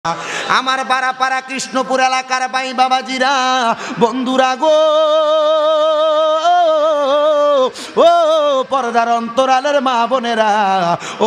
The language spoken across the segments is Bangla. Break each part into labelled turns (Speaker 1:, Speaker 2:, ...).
Speaker 1: আমার বারাপাড়া কৃষ্ণপুর এলাকার ভাই বাবাজিরা, বন্ধুরা গো, ও পর্দার অন্তরালের মা বোনেরা,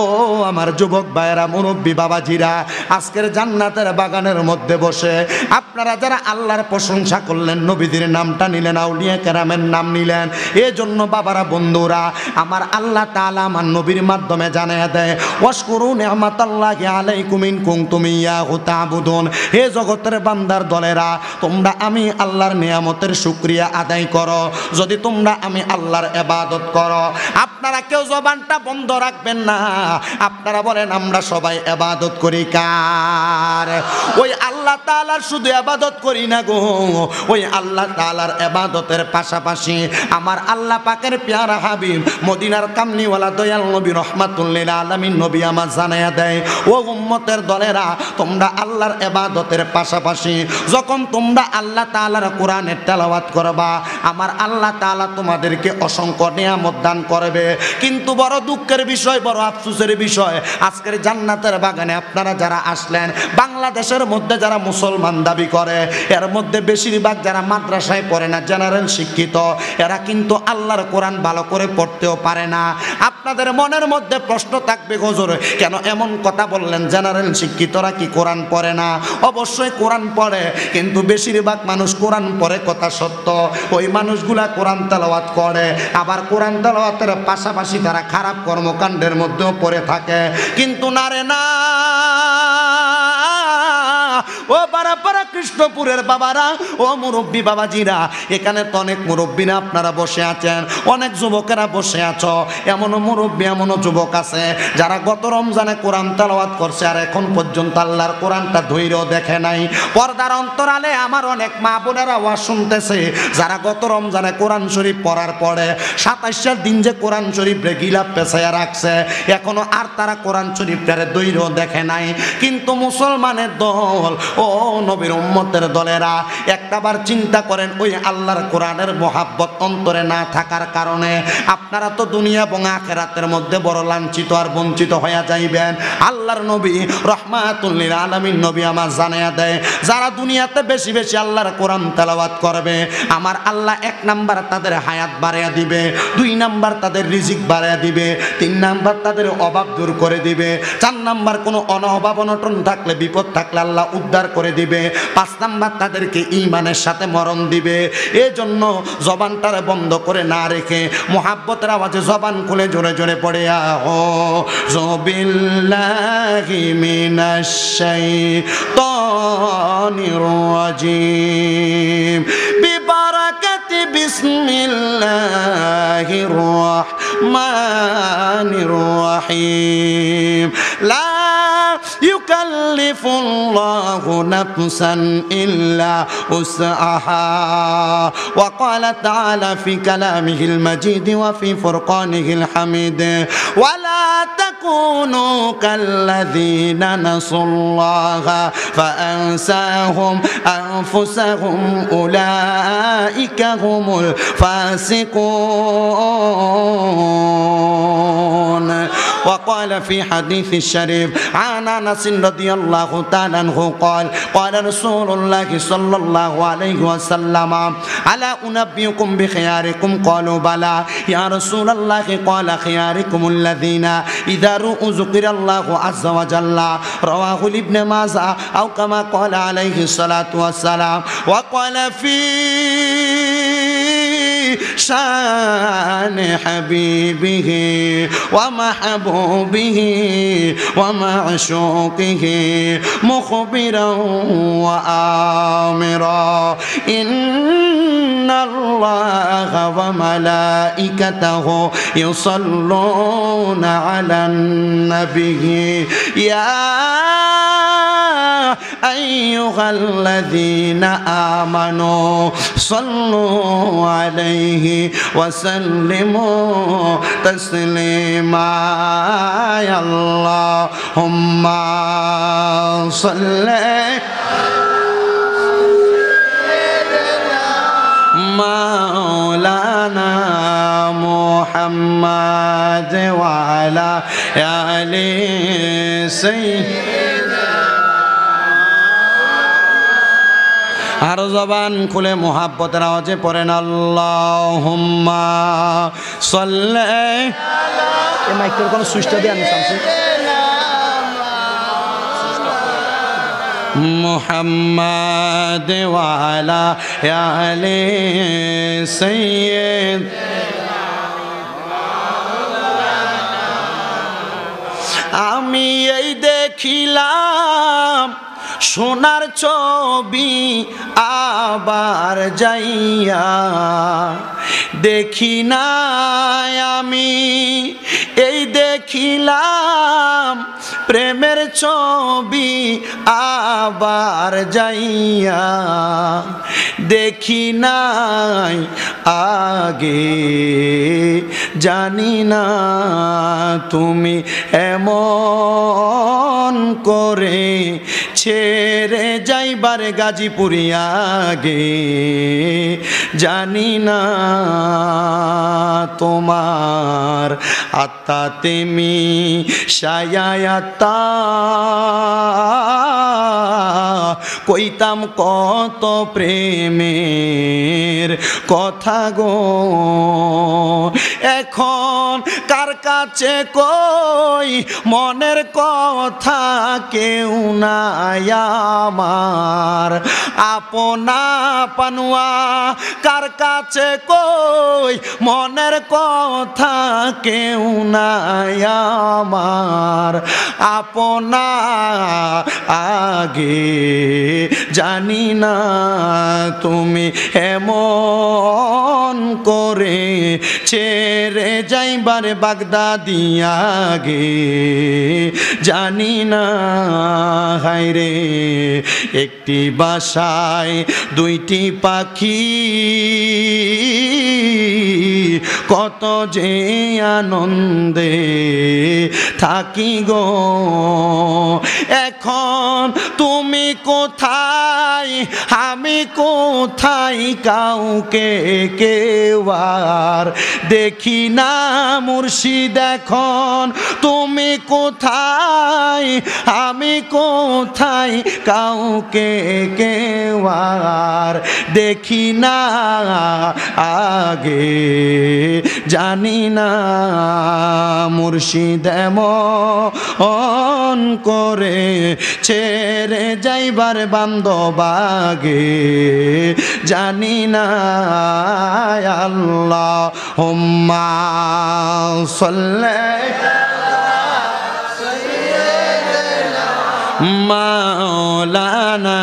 Speaker 1: ও আমার যুবক ভাইয়েরা, মুরব্বী বাবাজিরা, আজকের জান্নাতের বাগানের মধ্যে বসে আপনারা যারা আল্লাহর প্রশংসা করলেন, নবীদের নামটা নিলেন, আউলিয়া কেরামের নাম নিলেন, এজন্য বাবারা বন্ধুরা আমার আল্লাহ তাআলা আমার নবীর মাধ্যমে জানিয়ে দেয়, ওয়াশকুরু নি'মাতাল্লাহি আলাইকুম ইন কুনতুম ইয়াহু তা'বুদুন। হে জগতের বান্দার দলেরা, তোমরা আমি আল্লাহর নিয়ামতের শুকরিয়া আদায় করো যদি তোমরা আমি আল্লাহর ইবাদত করো। আপনারা কেউ জবানটা বন্ধ রাখবেন না। আপনারা বলেন আমরা সবাই ইবাদত করি কার? ওই আল্লাহ তাআলার শুধু ইবাদত করি না গো, ওই আল্লাহ তাআলার ইবাদতের পাশাপাশি আমার আল্লাহ পাকের পেয়ারা হাবিব মদিনার কামলিওয়ালা দয়াল নবী রহমাতুল লিল আলামিন নবী আমার জানায়া দেয়, ও উম্মতের দলেরা, তোমরা আল্লাহর ইবাদতের পাশাপাশি যখন তোমরা আল্লাহ তাআলার কোরআনের তেলাওয়াত করবা, আমার আল্লাহ তাআলা তোমাদেরকে অসংখ্য নিয়ামত দান করবে। কিন্তু বড় দুঃখের বিষয়, বড় আফসোসের বিষয়, আজকের জান্নাতের বাগানে আপনারা যারা আসলেন, বাংলাদেশের মধ্যে যারা মুসলমান দাবি করে, এর মধ্যে বেশিরভাগ যারা মাদ্রাসায় পড়ে না, জেনারেল শিক্ষিত, এরা কিন্তু আল্লাহর কোরআন ভালো করে পড়তেও পারে না। আপনাদের মনের মধ্যে প্রশ্ন থাকবে, হুজুর কেন এমন কথা বললেন, জেনারেল শিক্ষিতরা কি কোরআন পড়ে না? অবশ্যই কোরআন পড়ে, কিন্তু বেশিরভাগ মানুষ কোরআন পড়ে কথা সত্য, ওই মানুষগুলা কোরআন তেলাওয়াত করে, আবার কোরআন তেলাওয়াতের পাশাপাশি তারা খারাপ কর্মকাণ্ডের মধ্যেও পড়ে থাকে। কিন্তু না রে না, ও বারাপাড়া কৃষ্ণপুরের বাবারা, ও মুরব্বী বাবাজিরা, এখানে তো অনেক মুরব্বীরা আপনারা বসে আছেন, অনেক যুবকেরা বসে আছো, এমনও মুরব্বী এমনও যুবক আছে যারা গত রমজানে কোরআন তেলাওয়াত করছে আর এখন পর্যন্ত আল্লাহর কোরআনটা ধৈর্য দেখে নাই। পর্দার অন্তরালে আমার অনেক মা বোনেরা ওয়াজ শুনতেছে, যারা গত রমজানে কোরআন শরীফ পড়ার পরে 27 দিন যে কোরআন শরীফ গিলাপ পেছায়া রাখছে, এখনো আর তারা কোরআন শরীফটারে ধৈর্য দেখে নাই। কিন্তু মুসলমানের দল, ও নবীর উম্মতের দলেরা, একটাবার চিন্তা করেন, ওই আল্লাহর কোরআনের মহাব্বত অন্তরে না থাকার কারণে আপনারা তো দুনিয়া এবং আখিরাতের মধ্যে বড় লাঞ্ছিত আর বঞ্চিত হয়ে যাইবেন। আল্লাহর নবী রহমাতুল লিল আলামিন নবী আমার জানায়া দেয়, যারা দুনিয়াতে বেশি বেশি আল্লাহর কোরআন তেলাওয়াত করবে, আমার আল্লাহ 1 নাম্বার তাদের হায়াত বাড়াইয়া দিবে, 2 নাম্বার তাদের রিজিক বাড়াইয়া দিবে, 3 নাম্বার তাদের অভাব দূর করে দিবে, 4 নাম্বার কোনো অভাব অনটন থাকলে, বিপদ থাকলে আল্লাহ উদ্ধার করে দিবে, 5 নাম্বার তাদেরকে ঈমানের সাথে মরণ দিবে। এজন্য জবানটারে বন্ধ করে না রেখে মুহাব্বতের আওয়াজে জবান খুলে জোরে জোরে পড়ে আউযু বিল্লাহি মিনাশ শাইতানির রাজিম বিবারাকাতি বিসমিল্লাহির রাহমানির রাহিম। লা ইউকাল্লিফুল্লাহু নাফসান ইল্লা উসআহা ওয়া ক্বালা তাআলা ফি কালামিহিল মাজিদ ওয়া ফি ফুরকানিহিল হামিদ ওয়া লা তাকুনু কাল্লাযীনা নাসুল্লাহা ফাআনসাহুম আনফুসাহুম উলাইকা হুমুল ফাসিকুন। وقال في حديث الشريف عن أنس رضي الله تعالى عنه قال قال رسول الله صلى الله عليه وسلم ألا أنبئكم بخياركم قالوا بلى يا رسول الله قال خياركم الذين إذا رؤوا ذكر الله عز وجل رواه ابن ماجه أو كما قال عليه الصلاة والسلام. وقال في شان حبيبه ومحبوبه ومعشوقه مخبرا وآمرا إن الله وملائكته يصلون على النبي يا أيها الذين آمنوا صلوا عليه وسلموا تسليما. يا اللهم صل مولانا محمد وعلى آل سيدنا আর জবান খুলে মোহাব্বতের আওয়াজে পড়েন আল্লাহুম্মা সাল্লি এই মাইকের কোন সুইচটা দিয়ে আমি সামসি মুহাম্মাদ ওয়া আলা আলি সাইয়্যিদ আমি এই দেখিলাম সোনার ছবি আবার যাইয়া দেখি না আমি এই দেখিলাম প্রেমের ছবি আবার যাইয়া দেখি নাই আগে জানি না তুমি এমন করে ছেড়ে যাইবার গাজীপুরিয়া গে জানি না তোমার আত্মা তেমি সায়াতা কইতাম কত প্রেমের কথা গো এখন কার কাছে কই মনের কথা কেউ নাই আমার আপনা পানুয়া কার কাছে কই মনের কথা কেউ নাই আমার আপনা আগে জানি না তুমি এমন করে ছেড়ে যাইবার বাগদাদিয়া গে জানি না হায়রে একটি বাসায় দুইটি পাখি কত যে আনন্দে থাকি গো এখন তুমি কোথায় আমি কোথায় কাউকে কেউ আর দেখি না মুর্শিদ এখন তুমি কোথায় আমি কোথায় কাউকে কেউ আর দেখি না আগে জানি না মুর্শিদ এমন করে ছেড়ে যাইবার বান্দবাগে জানি না আল্লাহুম্মা সাল্লি মাওলানা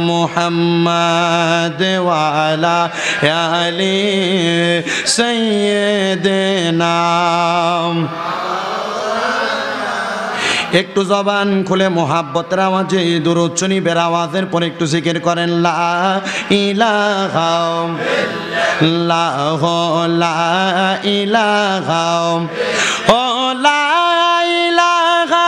Speaker 1: মুহাম্মদ ওয়া আলা আলি সাইয়্যিদিনা একটু জবান খুলে মোহাব্বতের আওয়াজে দুরূদ শরীফের আওয়াজের পর একটু জিকির করেন লা ইলাহা ইল্লাল্লাহ লা ইলাহা ও লা ইলাহা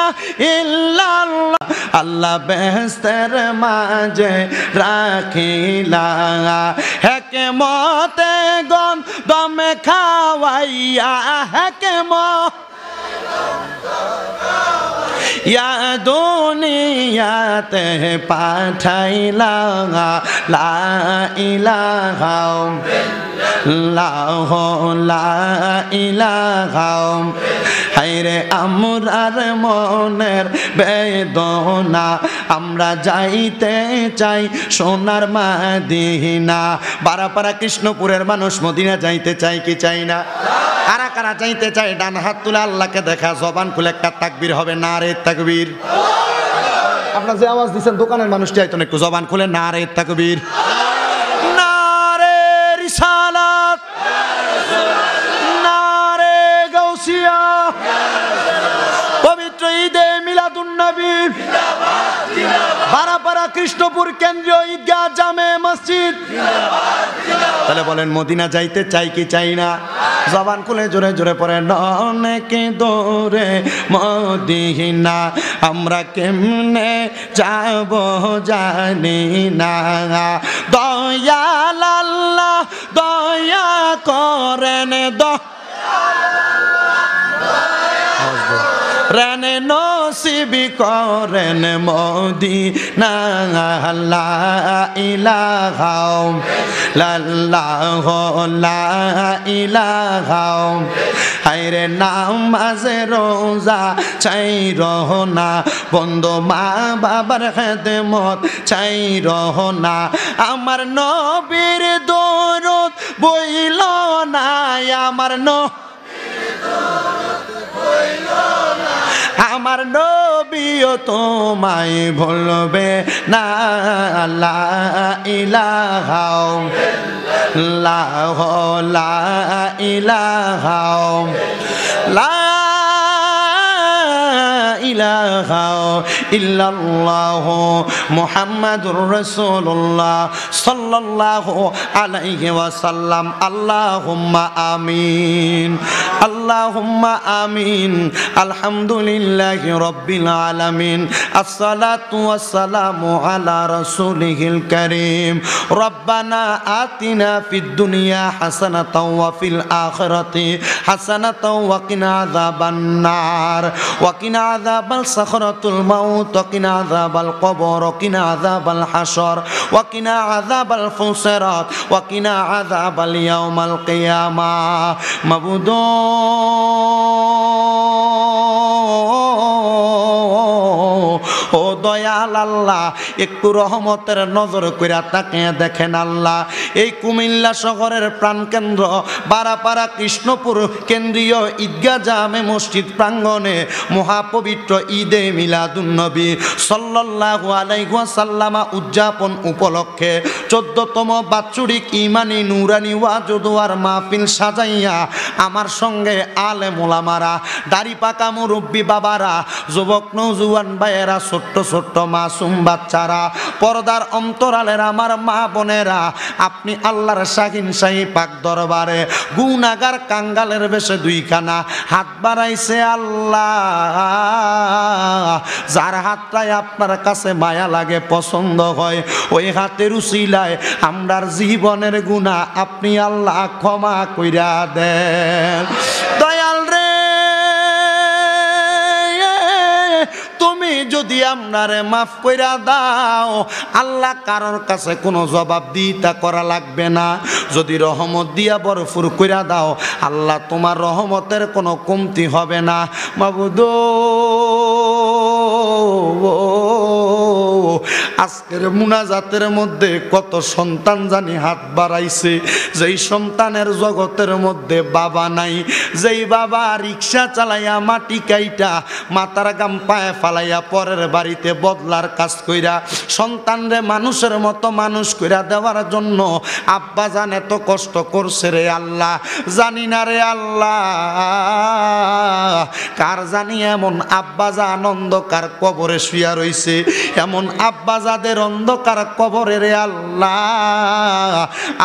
Speaker 1: ইল্লাল্লাহ আল্লাহ বেহেশতের মাঝে রাখিলা হেকমতে গন্ধমে খাওয়াইয়া হেকমত ইয়া দুনিয়াতে পাঠাইলা লা ইলাহা ইল্লাল্লাহ লা ইলাহা হায়রে আমরার মনের বেদনা আমরা যাইতে চাই সোনার মদিনা বারাপাড়া কৃষ্ণপুরের মানুষ মদিনা যাইতে চাই কি চাই না কারা কারা যাইতে চাই ডান হাত তুলে আল্লাহকে দেখা জবান খুলে একটা তাকবীর হবে নারে তাকবীর আপনারা যে আওয়াজ দিচ্ছেন দোকানের মানুষটি আইতো একটু জবান খুলে নারে তাকবীর নারে রিসালাত নারে গাউসিয়া পবিত্র ঈদে মিলাদুন নবী বারাপাড়া কৃষ্ণপুর কেন্দ্রীয় ঈদগাহ জামে মসজিদ তাহলে বলেন মদিনা যাইতে চাই কি চাই না জবান খুলে জোরে জোরে পড়ে অনেকে দূরে মদিনা আমরা কেমনে যাব জানি না দয়াল আল্লাহ দয়া করেন রানে নসিবি করেন মদিনা লা ইলাহা ইল্লাল্লাহ লা ইলাহা হায়রে নামাজে রোজা চাই রহনা বন্ধু মা বাবার খেদমত চাই রহনা আমার নবীর দরদ বইল না আমার আমার নবীও তোমায় ভুলবে না লা ইলাহা ইল্লাল্লাহ লা ইলাহা ইলাহা ইল্লাল্লাহ মুহাম্মাদুর রাসূলুল্লাহ সাল্লাল্লাহু আলাইহি ওয়াসাল্লাম আল্লাহুম্মা আমিন আল্লাহুম্মা আমিন আলহামদুলিল্লাহি রাব্বিল আলামিন আসসালাতু ওয়াসসালামু আলা রাসূলিহিল কারীম রব্বানা আতিনা ফিদ দুনিয়া হাসানাতাও ওয়া ফিল আখিরাতি হাসানাতাও ওয়া কিনা আযাবান নার ওয়া কিনা আযাবাল সাখরাতুল মাউত ওয়া কিনা আযাবাল কবর ওয়া কিনা আযাবাল হাসর ওয়া কিনা আযাবাল ফুসরাত ওয়া কিনা আযাবাল ইয়াউমাল কিয়ামাহ মাবুদ ও দয়াল আল্লাহ একটু রহমতের নজর কইরা তাকিয়ে দেখেন আল্লাহ এই কুমিল্লা শহরের প্রাণকেন্দ্র বারাপাড়া কৃষ্ণপুর কেন্দ্রীয় ঈদগাহ জামে মসজিদ প্রাঙ্গণে মহাপবিত্র ঈদে মিলাদুন্নবী সাল্লাল্লাহু আলাইহি ওয়াসাল্লাম উদযাপন উপলক্ষে 14তম বাৎসরিক ঈমানি নুরানি ওয়াজ দোয়ার মাহফিল সাজাইয়া আমার সঙ্গে আলেম ওলামারা দাড়ি পাকা মুরব্বী বাবারা যুবক নওজোয়ান ভাইয়েরা ছোট্ট ছোট্ট মাসুম বাচ্চারা পর্দার অন্তরালের আমার মা বোনেরা আপনি আল্লাহর শাহিন শাহী পাক দরবারে গুনাহগার কাঙ্গালের বেশে দুইখানা হাত বাড়াইছে আল্লাহ যার হাতটাই আপনার কাছে মায়া লাগে পছন্দ হয় ওই হাতের উসিলায় আমরার জীবনের গুনাহ আপনি আল্লাহ ক্ষমা কইরা দেন দয়াল রে তুমি যদি আপনারে মাফ কইরা দাও আল্লাহ কারোর কাছে কোনো জবাব দিতা করা লাগবে না যদি রহমত দিয়া ভরপুর কইরা দাও আল্লাহ তোমার রহমতের কোনো কমতি হবে না মাবুদ আজকের মুনাজাতের মধ্যে কত সন্তান জানি হাত বাড়াইছে যেই সন্তানের জগতের মধ্যে বাবা নাই যেই বাবা রিক্সা চালাইয়া মাটি কাইটা মাথার গাম পায়ে ফালাইয়া পরের বাড়িতে বদলার কাজ কইরা সন্তানরে মানুষের মতো মানুষ কইরা দেওয়ার জন্য আব্বা জান এত কষ্ট করছে রে আল্লাহ জানি না রে আল্লাহ কার জানি এমন আব্বা যা অন্ধকার কবরে শুয়া রইছে এমন আব্বা যাদের অন্ধকার কবরে রে আল্লাহ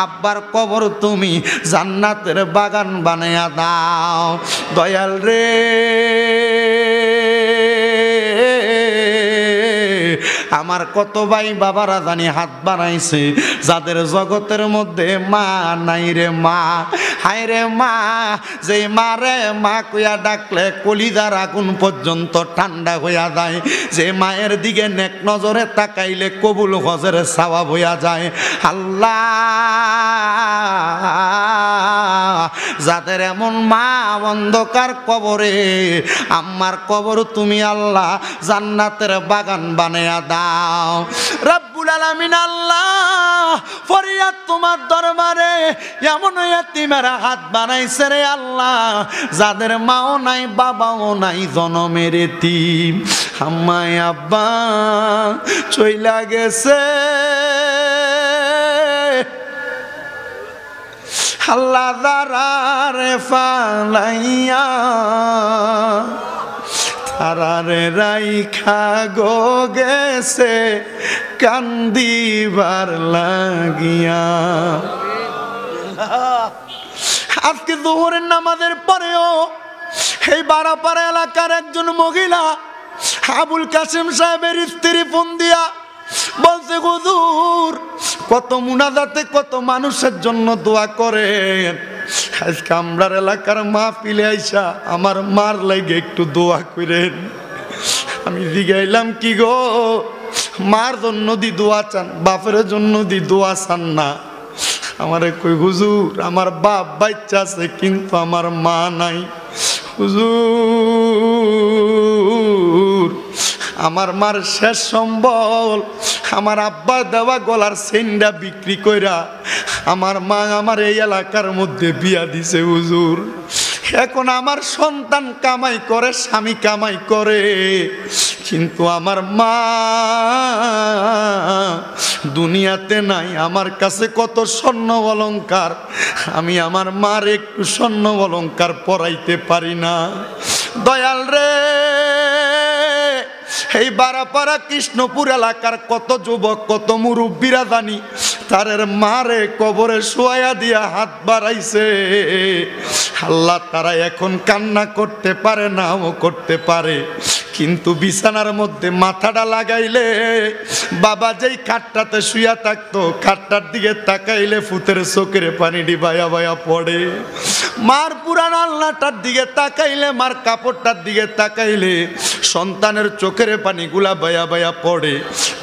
Speaker 1: আব্বার কবর তুমি জান্নাতের বাগান বানায়া দাও দয়াল রে আমার কত ভাই বাবারা জানি হাত বাড়াইছে যাদের জগতের মধ্যে মা নাই রে মা হায় রে মা যে মা রে মা কইয়া ডাকলে কলিজার আগুন পর্যন্ত ঠান্ডা হইয়া যায় যে মায়ের দিকে নেক নজরে তাকাইলে কবুল হজের সওয়াব হইয়া যায় আল্লাহ যাদের এমন মা অন্ধকার কবরে আমার কবর তুমি আল্লাহ জান্নাতের বাগান বানায়া দাও রব্বুল আলামিন আল্লাহ ফরিয়াদ তোমার দরবারে এমন ইয়াতিমেরা হাত বানাইছে রে আল্লাহ যাদের মাও নাই বাবাও নাই জনমের এতিম আম্মাই আব্বা চইলা গেছে আল্লাহ দারারে ফালাইয়া তারারে রাইখা গো গেছে কান্দিবার লাগিয়া আজকে যোহরের নামাজের পরেও এই বারাপাড়া এলাকার একজন মহিলা আবুল কাসেম সাহেবের স্ত্রী ফোন দিয়া বলছে হুজুর কত মুনাজাতে কত মানুষের জন্য দোয়া করেন আজকে আমরার এলাকার মাহফিলে আইসা আমার মার লাগে একটু দোয়া করেন। আমি জিগাইলাম কি গো, মার জন্য দি দোয়া চান, বাপের জন্য দি দোয়া চান না? আমারে কই হুজুর আমার বাপ বাচ্চা আছে কিন্তু আমার মা নাই। হুজুর আমার মার শেষ সম্বল আমার আব্বা দেওয়া গলার চেনটা বিক্রি কইরা আমার মা আমার এই এলাকার মধ্যে বিয়া দিছে হুজুর। এখন আমার সন্তান কামাই করে, স্বামী কামাই করে, কিন্তু আমার মা দুনিয়াতে নাই। আমার কাছে কত স্বর্ণ অলংকার, আমি আমার মার একটু স্বর্ণ অলংকার পরাইতে পারি না। দয়াল রে, এই বারাপাড়া কৃষ্ণপুর এলাকার কত যুবক কত মুরব্বীরা জানি তারের মারে কবরে শোয়া দিয়া হাত বাড়াইছে। আল্লাহ, তারা এখন কান্না করতে পারে নাও করতে পারে, কিন্তু বিছানার মধ্যে মাথাটা লাগাইলে বাবা যেই খাটটাতে শুয়া থাকতো খাটটার দিকে তাকাইলে ফুতের চোখের পানি ডিবায়া বায়া পড়ে। মার পুরান আল্লাহটার দিকে তাকাইলে, মার কাপড়টার দিকে তাকাইলে সন্তানের চোখের পানিগুলা বায়া বায়া পড়ে।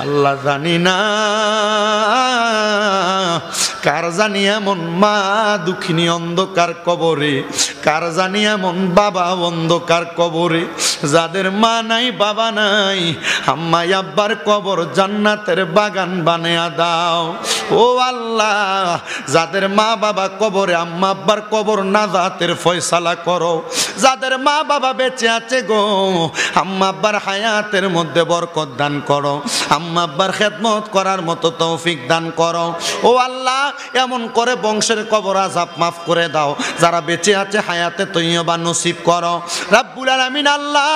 Speaker 1: আল্লাহ, জানি না কার জানি এমন মা দুঃখিনী অন্ধকার কবরে, কার জানি এমন বাবা অন্ধকার কবরে। যাদের মা নাই বাবা নাই, আম্মা আব্বার কবর জান্নাতের বাগান বানায়া দাও ও আল্লাহ। যাদের মা বাবা কবরে, আম্মা আব্বার কবর নাজাতের ফয়সালা করো। যাদের মা বাবা বেঁচে আছে গো, আম্মা আব্বার হায়াতের মধ্যে বরকত দান করো, আম্মা আব্বার খেদমত করার মতো তৌফিক দান করো ও আল্লাহ। এমন করে বংশের কবর আযাব মাফ করে দাও। যারা বেঁচে আছে হায়াতে তৈয়বা নসিব করো রাব্বুল আলামিন। আল্লাহ,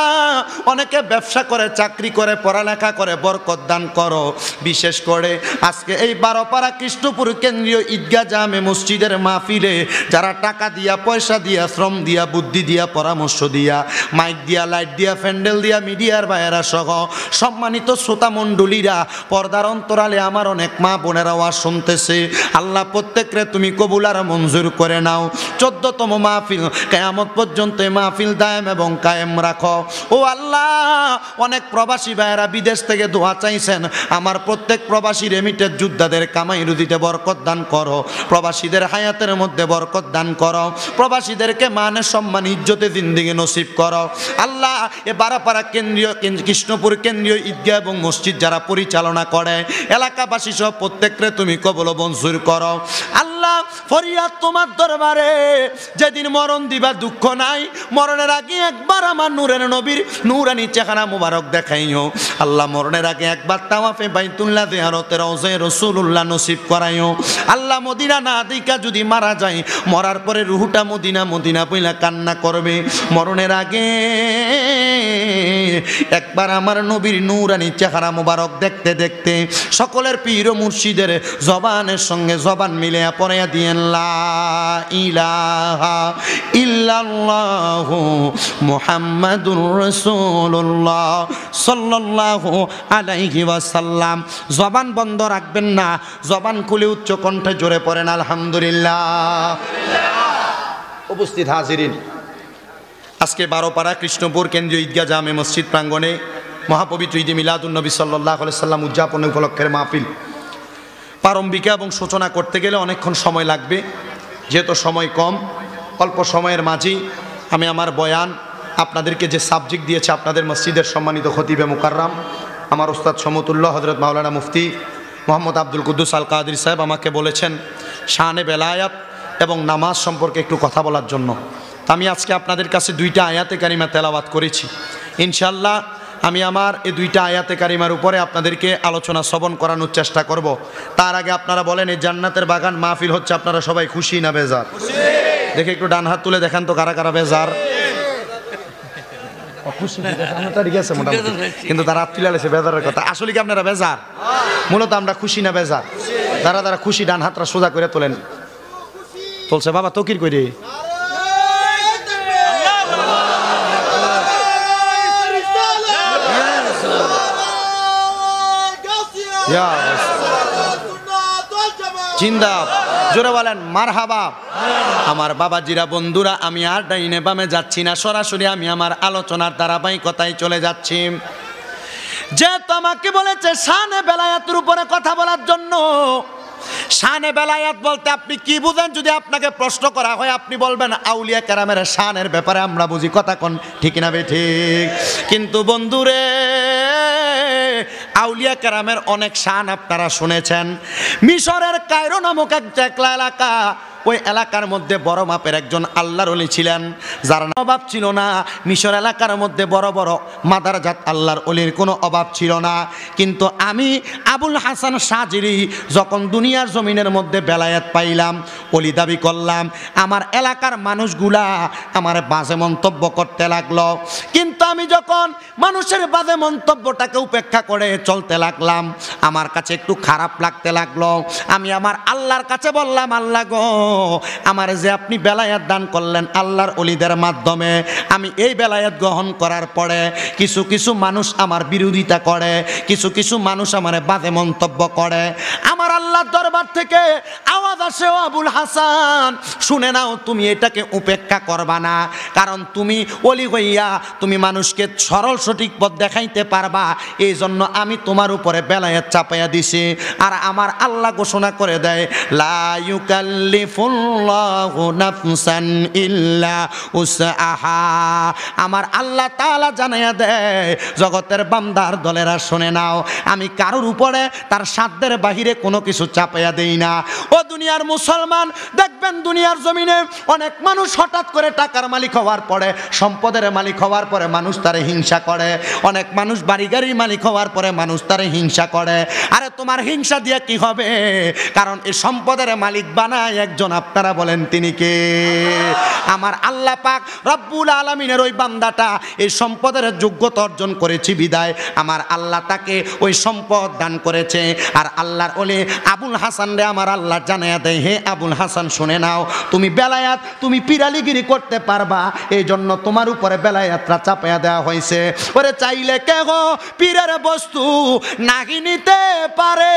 Speaker 1: অনেকে ব্যবসা করে, চাকরি করে, পড়ালেখা করে, বরকত দান করো। বিশেষ করে আজকে এই বারোপাড়া কৃষ্ণপুর কেন্দ্রীয় ঈদগাহ জামে মসজিদের মাহফিলে যারা টাকা দিয়া, পয়সা দিয়া, শ্রম দিয়া, বুদ্ধি দিয়া, পরামর্শ দিয়া, মাইক দিয়া, লাইট দিয়া, প্যান্ডেল দিয়া, মিডিয়ার ভাইয়েরা সহ সম্মানিত শ্রোতা মণ্ডলীরা, পর্দার অন্তরালে আমার অনেক মা বোনেরা ওয়াজ শুনতেছে, আল্লাহ প্রত্যেকরে তুমি কবুল আর মঞ্জুর করে নাও। 14তম মাহফিল কিয়ামত পর্যন্ত মাহফিল দায়েম এবং কায়েম রাখো ও আল্লাহ। অনেক প্রবাসী ভাইয়েরা বিদেশ থেকে দোয়া চাইছেন, আমার প্রত্যেক প্রবাসী রেমিটেড যোদ্ধাদের কামাই রুজিতে বরকত দান করো, প্রবাসীদের হায়াতের মধ্যে বরকত দান করো, প্রবাসীদেরকে মানে সম্মান ইজ্জতে জিন্দেগি নসিব করো আল্লাহ। এ বারাপাড়া কেন্দ্রীয় কৃষ্ণপুর কেন্দ্রীয় ঈদগাহ এবং মসজিদ যারা পরিচালনা করে, এলাকাবাসী সহ প্রত্যেকরে তুমি কবুল মঞ্জুর করো আল্লাহ। ফরিয়াদ তোমার দরবারে, যেদিন মরণ দিবা দুঃখ নাই, মরণের আগে একবার আমার নূরের নবীর নূরানি চেহারা মুবারক দেখাইও আল্লাহ। মরণের আগে একবার তাওয়াফে বাইতুল্লাহ জিয়ারতের রওজা রাসূলুল্লাহ নসিব করাইও আল্লাহ। মদিনা না দেখা যদি মারা যায়, মরার পরে রুহুটা মদিনা মদিনা বইলা কান্না করবে। মরণের আগে একবার আমার নবীর নূরানি চেহারা মুবারক দেখতে দেখতে সকলের পীর ও মুর্শিদের জবানের সঙ্গে জবান মিলে পড়াইয়া দিয়েন লা ইলাহা ইল্লাল্লাহু মুহাম্মাদুর রাসূলুল্লাহ সাল্লাল্লাহু আলাইহি ওয়াসাল্লাম। জবান বন্ধ রাখবেন না, জবান খুলে উচ্চ কণ্ঠে জোরে পড়েন আলহামদুলিল্লাহ। উপস্থিত হাজিরিন, আজকে বারোপাড়া কৃষ্ণপুর কেন্দ্রীয় ঈদগাহ জামে মসজিদ প্রাঙ্গণে মহাপবিত্র ঈদে মিলাদুন নবী সাল্লাল্লাহু আলাইহি সাল্লাম উদযাপন উপলক্ষের মাহফিল। প্রারম্ভিকা এবং সূচনা করতে গেলে অনেকক্ষণ সময় লাগবে, যেহেতু সময় কম, অল্প সময়ের মাঝেই আমি আমার বয়ান আপনাদেরকে যে সাবজেক্ট দিয়েছে আপনাদের মসজিদের সম্মানিত খতিবে মুকাররম আমার উস্তাদ সমতুল্লাহ হযরত মাওলানা মুফতি মোহাম্মদ আব্দুল কুদ্দুস আল কাদির সাহেব আমাকে বলেছেন শানে বেলায়াত এবং নামাজ সম্পর্কে একটু কথা বলার জন্য। আমি আজকে আপনাদের কাছে 2টা আয়াতে কারিমা তেলাওয়াত করেছি। ইনশাআল্লাহ আমি আমার এই 2টা আয়াতে কারিমার উপরে আপনাদেরকে আলোচনা শ্রবণ করানোর চেষ্টা করব। তার আগে আপনারা বলেন, এই জান্নাতের বাগান মাহফিল হচ্ছে, আপনারা সবাই খুশি না বেজার? দেখে একটু ডান হাত তুলে দেখান তো কারা কারা বেজার। কিন্তু তারা হাত তুলে আলেছে বেজারের কথা। আসলে কি আপনারা বেজার? মূলত আমরা খুশি না বেজার? যারা যারা খুশি ডান হাতটা সোজা করে তোলেন। চলছে বাবা তকির করে জিন্দাবাদ, জোরে বলেন মারহাবা। আমার বাবাজিরা বন্ধুরা, আমি আর ডাইনে বামে যাচ্ছি না, সরাসরি আমি আমার আলোচনার ধারাবাহিকতায় চলে যাচ্ছি। যে তোমাকে বলেছে শানে বেলায়াতের উপরে কথা বলার জন্য। শানে বেলায়াত বলতে আপনি কি বুঝেন? যদি আপনাকে প্রশ্ন করা হয় আপনি বলবেন আউলিয়া কেরামের শানের ব্যাপারে আমরা বুঝি, কথা কোন ঠিক না বে ঠিক? কিন্তু বন্ধুরে, আউলিয়া কেরামের অনেক শান আপনারা শুনেছেন। মিশরের কায়রো নামক এক এলাকা, ওই এলাকার মধ্যে বড় মাপের একজন আল্লাহর ওলি ছিলেন, যার অভাব ছিল না। মিশর এলাকার মধ্যে বড় বড় মাদারজাত আল্লাহর ওলির কোনো অভাব ছিল না। কিন্তু আমি আবুল হাসান শাজিরি যখন দুনিয়ার জমিনের মধ্যে বেলায়েত পাইলাম, ওলি দাবি করলাম, আমার এলাকার মানুষগুলা আমার বাজে মন্তব্য করতে লাগলো। কিন্তু আমি যখন মানুষের বাজে মন্তব্যটাকে উপেক্ষা করে চলতে লাগলাম, আমার কাছে একটু খারাপ লাগতে লাগলো। আমি আমার আল্লাহর কাছে বললাম, আল্লাহ গো, আমার যে আপনি বেলায়াত দান করলেন আল্লাহর ওলিদের মাধ্যমে, আমি এই বেলায়াত গ্রহণ করার পরে কিছু কিছু মানুষ আমার বিরোধিতা করে, কিছু কিছু মানুষ আমার বাজে মন্তব্য করে। আমার আল্লাহর দরবার থেকে আওয়াজ আসে, ও আবুল হাসান, শুনে নাও, তুমি এটাকে উপেক্ষা করবা না, কারণ তুমি ওলি হইয়া তুমি মানুষকে সরল সঠিক পথ দেখাইতে পারবা, এই জন্য আমি তোমার উপরে বেলায়াত চাপাইয়া দিছি। আর আমার আল্লাহ ঘোষণা করে দেয়, লা ইউকাল্লিফুল্লাহু নাফসান ইল্লা উসআহা। আমার আল্লাহ তাআলা জানাইয়া দেয়, জগতের বান্দার দলেরা শুনে নাও, আমি কারোর উপরে তার সাধ্যের বাহিরে কোনো কিছু চাপাইয়া দেই না। ও দুনিয়ার মুসলমান, দেখবেন দুনিয়ার জমিনে অনেক মানুষ হঠাৎ করে টাকার মালিক হওয়ার পরে, সম্পদের মালিক হওয়ার পরে মানুষ তারে হিংসা করে। অনেক মানুষ বাড়ি গাড়ির মালিক হওয়ার পরে মানুষ তারে হিংসা করে। আরে তোমার হিংসা দিয়ে কি হবে? কারণ এই সম্পদের মালিক বানায় একজন, আপনারা বলেন তিনি কে? আমার আল্লাহ পাক রব্বুল আলামিনের ওই বান্দাটা এই সম্পদের যোগ্যতা অর্জন করেছে বিদায় আমার আল্লাহ তাকে ওই সম্পদ দান করেছে। আর আল্লাহর ওলি আবুল হাসান রে আমার আল্লাহ জানাইয়া দেয়, হে আবুল হাসান, শুনে নাও, তুমি বেলায়াত, তুমি পিরালিগিরি করতে পারবা, এই জন্য তোমার উপরে বেলায়াতটা চাপাইয়া দেওয়া হয়েছে। ওরে চাইলে কেহ পীরের বস্তু নাহি নিতে পারে,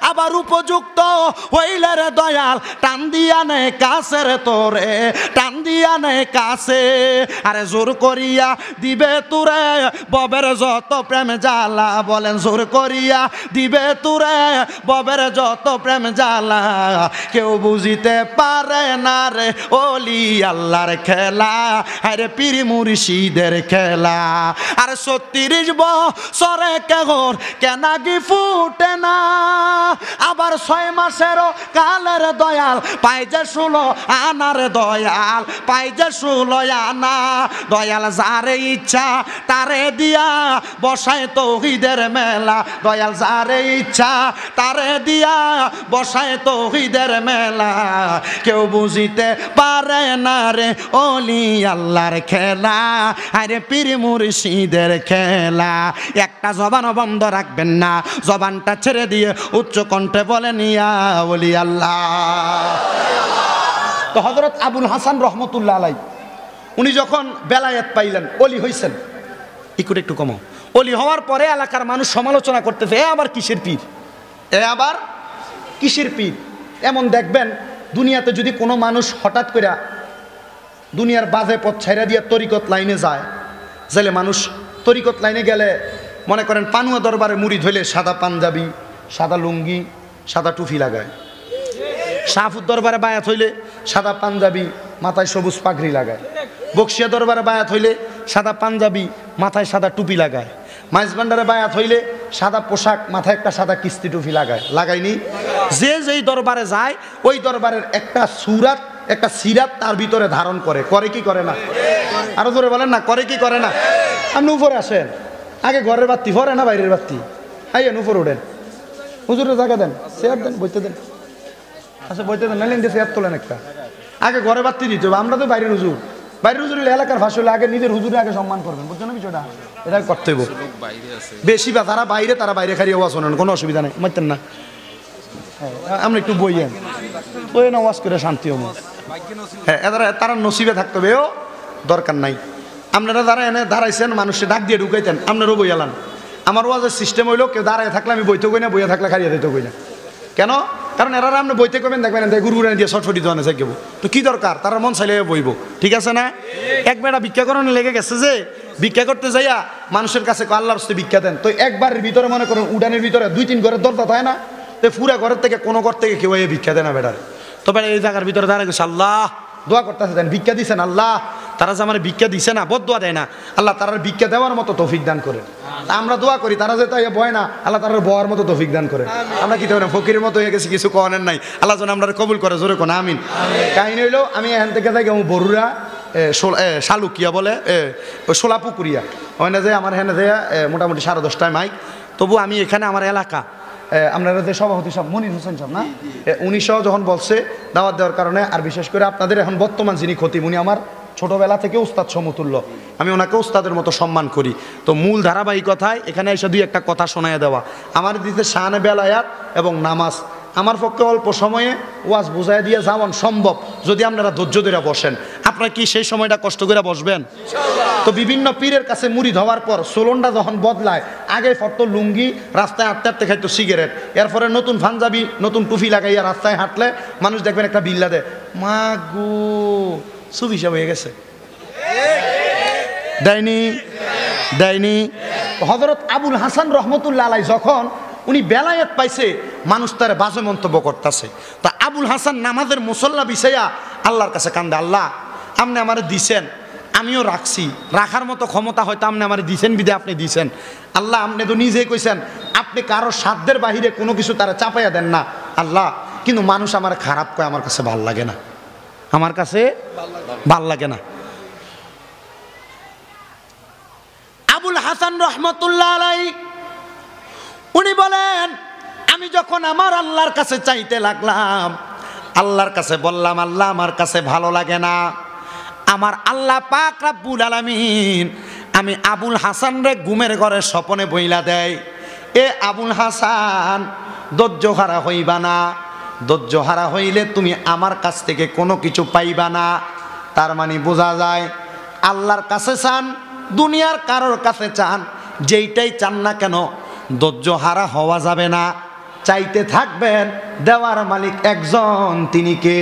Speaker 1: আবার উপযুক্ত হইলে রে দয়াল টান দিয়া নে কাছে রে, তোরে টান দিয়া নে কাছে। আরে জোর করিয়া দিবে তুরে ববের যত প্রেম জ্বালা, বলেন জোর করিয়া দিবে তুরে ববের যত প্রেম জ্বালা, কেউ বুঝিতে পারে না রে ওলি আল্লাহর খেলা, আরে পীর মুর্শিদের খেলা। আর ৩৬ বছরে কেহর কেনাগি ফুটে না, আবার ৬ মাসেরও কালের দয়াল পাই যে ১৬ আনার দয়াল, পাই যে ১৬ আনা। দয়াল যারে ইচ্ছা তারে দিয়া বসায় তৌহিদের মেলা, দয়াল যারে ইচ্ছা তারে দিয়া বসায় তৌহিদের মেলা, কেউ বুঝিতে পারে না রে ওলি আল্লাহর খেলা, আরে পীর মুর্শিদের খেলা। একটা জবানও বন্ধ রাখবেন না, জবানটা ছেড়ে দিয়ে উচ্চ কণ্ঠে বলেন ইয়া ওলি আল্লাহ। তো হযরত আবুল হাসান রহমতুল্লাহ আলাই উনি যখন বেলায়েত পাইলেন, ওলি হইছেন, একটু কমো, ওলি হওয়ার পরে এলাকার মানুষ সমালোচনা করতেছে, এ আবার কিসের পীর, এ আবার কিসের পীর। এমন দেখবেন দুনিয়াতে যদি কোনো মানুষ হঠাৎ করে দুনিয়ার বাজে পথ ছাইরা দিয়ে তরিকত লাইনে যায়, যাইলে মানুষ তরিকত লাইনে গেলে মনে করেন পানুয়া দরবারে মুরিদ হইলে সাদা পাঞ্জাবি, সাদা লুঙ্গি, সাদা টুপি লাগায়। শাহফুর দরবারে বায়াত হইলে সাদা পাঞ্জাবি, মাথায় সবুজ পাগড়ি লাগায়। বক্সিয়া দরবারে বায়াত হইলে সাদা পাঞ্জাবি, মাথায় সাদা টুপি লাগায়। মাইজবান্ডারে বায়াত হইলে সাদা পোশাক, মাথায় একটা সাদা কিস্তি টুপি লাগায়, লাগায়নি? যে যেই দরবারে যায় ওই দরবারের একটা সুরাত, একটা সিরাত তার ভিতরে ধারণ করে, করে কি করে না? আরো জোরে বলেন না, করে কি করে না? আপনি উপরে আসেন, আগে ঘরের বাতি ভরে না বাইরের বাতি, আইয়েন উপরে উঠেন, হুজুরের জায়গা দেন, চেয়ার দেন, বইতে দেন, আচ্ছা বইতে দেন, নাইলেন দিয়ে চেয়ার তোলেন একটা। আগে ঘরে বাতি দিতে হবে, আমরা তো বাইরের হুজুর, বাইরের হুজুর এলাকার ভাষা হলে আগে নিজের হুজুরে আগে সম্মান করবেন, বুঝছো না বিষয়টা? এটা করতে হবে বেশি, বা তারা বাইরে খারিয়ে ওয়াজ শোনেন, কোনো অসুবিধা নেই, মারতেন না। আমরা একটু বইয়েন, বইয়েন, ওয়াজ করে শান্তি হবো। হ্যাঁ, তারা নসিবে থাকতে হবে, ও দরকার নাই। আপনারা যারা এনে দাঁড়াইছেন, মানুষকে ডাক দিয়ে ঢুকাইতেন, আপনারও বই এলান। আমার ওয়াজের সিস্টেম হইলো, কেউ দাঁড়ায় থাকলে আমি বইতে কই না, বইয়া থাকলে খারিয়ে দিতে কই না। কেন? কারণ এরা আপনি বইতে করবেন দেখবেন গুরু দিয়ে ছটফটি দোয়ানে যাই গেবো, তো কি দরকার, তারা মন চাইলে বইব, ঠিক আছে না? এক বেড়া ভিক্ষা করানো লেগে গেছে যে ভিক্ষা করতে যাইয়া মানুষের কাছে আল্লাহর হস্তে ভিক্ষা দেন, তো একবারের ভিতরে মনে করেন উডানের ভিতরে 2-3 ঘরের দরজা থাকে না, তো পুরা ঘরের থেকে কোনো ঘর থেকে কেউ ভিক্ষা দেয় না বেড়ার, তো বেড়া এই জায়গার ভিতরে দাঁড়া গেছে, আল্লাহ দোয়া করতেছে দেন ভিক্ষা দিছেন আল্লাহ, তারা যে আমার ভিক্ষা দিছে না, বদ দোয়া দেয় না, আল্লাহ তারা ভিক্ষা দেওয়ার মতো তৌফিক দান করে। আমরা দোয়া করি তারা যে তাই বয় না, আল্লাহ তারা বয়ার মতো তৌফিক দান করে। আমরা কি না ফকিরের মতো হয়ে গেছি, কিছু কনের নাই, আল্লাহ যেন আমরা কবুল করে, জোরে কোন আমিন। কাহিনী হইলো আমি এখান থেকে যাই বরুরা শালুকিয়া বলে সোলাপুকুরিয়া, হয় না যে আমার এখানে যে মোটামুটি 10:30 মাইক, তবু আমি এখানে আমার এলাকা আপনারা যে সভাপতি সাহেব মনির হোসেন সাহেব না, উনি সহ যখন বলছে দাওয়াত দেওয়ার কারণে, আর বিশেষ করে আপনাদের এখন বর্তমান যিনি খতিব, উনি আমার ছোটবেলা থেকে উস্তাদ সমতুল্য, আমি ওনাকে উস্তাদের মতো সম্মান করি, তো মূল ধারাবাহিকতায় এখানে এসে 2-1 কথা শোনায় দেওয়া, আমার দিতে শানে বেলায়াত এবং নামাজ, আমার পক্ষে অল্প সময়ে ওয়াজ বুঝাই দিয়ে যাওয়ান সম্ভব যদি আপনারা ধৈর্য ধরে বসেন। আপনারা কি সেই সময়টা কষ্ট করে বসবেন? তো বিভিন্ন পীরের কাছে মুরিদ হওয়ার পর চলনটা যখন বদলায়, আগে ফটো লুঙ্গি, রাস্তায় হাঁটতে হাঁটতে খাইতো সিগারেট, এরপরে নতুন পাঞ্জাবি নতুন টুপি লাগাইয়া রাস্তায় হাঁটলে মানুষ দেখবেন একটা বিল্লা দেয়, মা গো সুবিশা হয়ে গেছে, দেয়নি দেয়নি। হযরত আবুল হাসান রহমতুল্লাহ আলাইহি যখন উনি বেলায়েত পাইছে, মানুষ তার বাজে মন্তব্য করতেছে, তা আবুল হাসান নামাজের মুসল্লা বিছাইয়া আল্লাহর কাছে কান্দে, আল্লাহ আপনি আমারে দিছেন, আমিও রাখছি, রাখার মতো ক্ষমতা হয়তো আপনি আমারে দিছেন বিদে আপনি দিছেন, আল্লাহ আপনি তো নিজেই কইছেন আপনি কারো সাধ্যের বাহিরে কোনো কিছু তারা চাপাইয়া দেন না আল্লাহ, কিন্তু মানুষ আমার খারাপ কয়, আমার কাছে ভাল লাগে না, আমার কাছে ভাল লাগে না। আবুল হাসান রহমতুল্লাহ আলাইহি উনি বলেন, আমি যখন আমার আল্লাহর কাছে চাইতে লাগলাম, আল্লাহর কাছে বললাম আল্লাহ আমার কাছে ভালো লাগে না, আমার আল্লাহ পাক রব্বুল আলামিন আমি আবুল হাসান রে ঘুমের ঘরে স্বপ্নে বইলা দেয়, এ আবুল হাসান ধৈর্য হারা হইবা না, ধৈর্য হারা হইলে তুমি আমার কাছ থেকে কোনো কিছু পাইবা না। তার মানে বোঝা যায় আল্লাহর কাছে চান, দুনিয়ার কারোর কাছে চান, যেইটাই চান না কেন ধৈর্য হারা হওয়া যাবে না, চাইতে থাকবেন, দেওয়ার মালিক একজন, তিনি কে?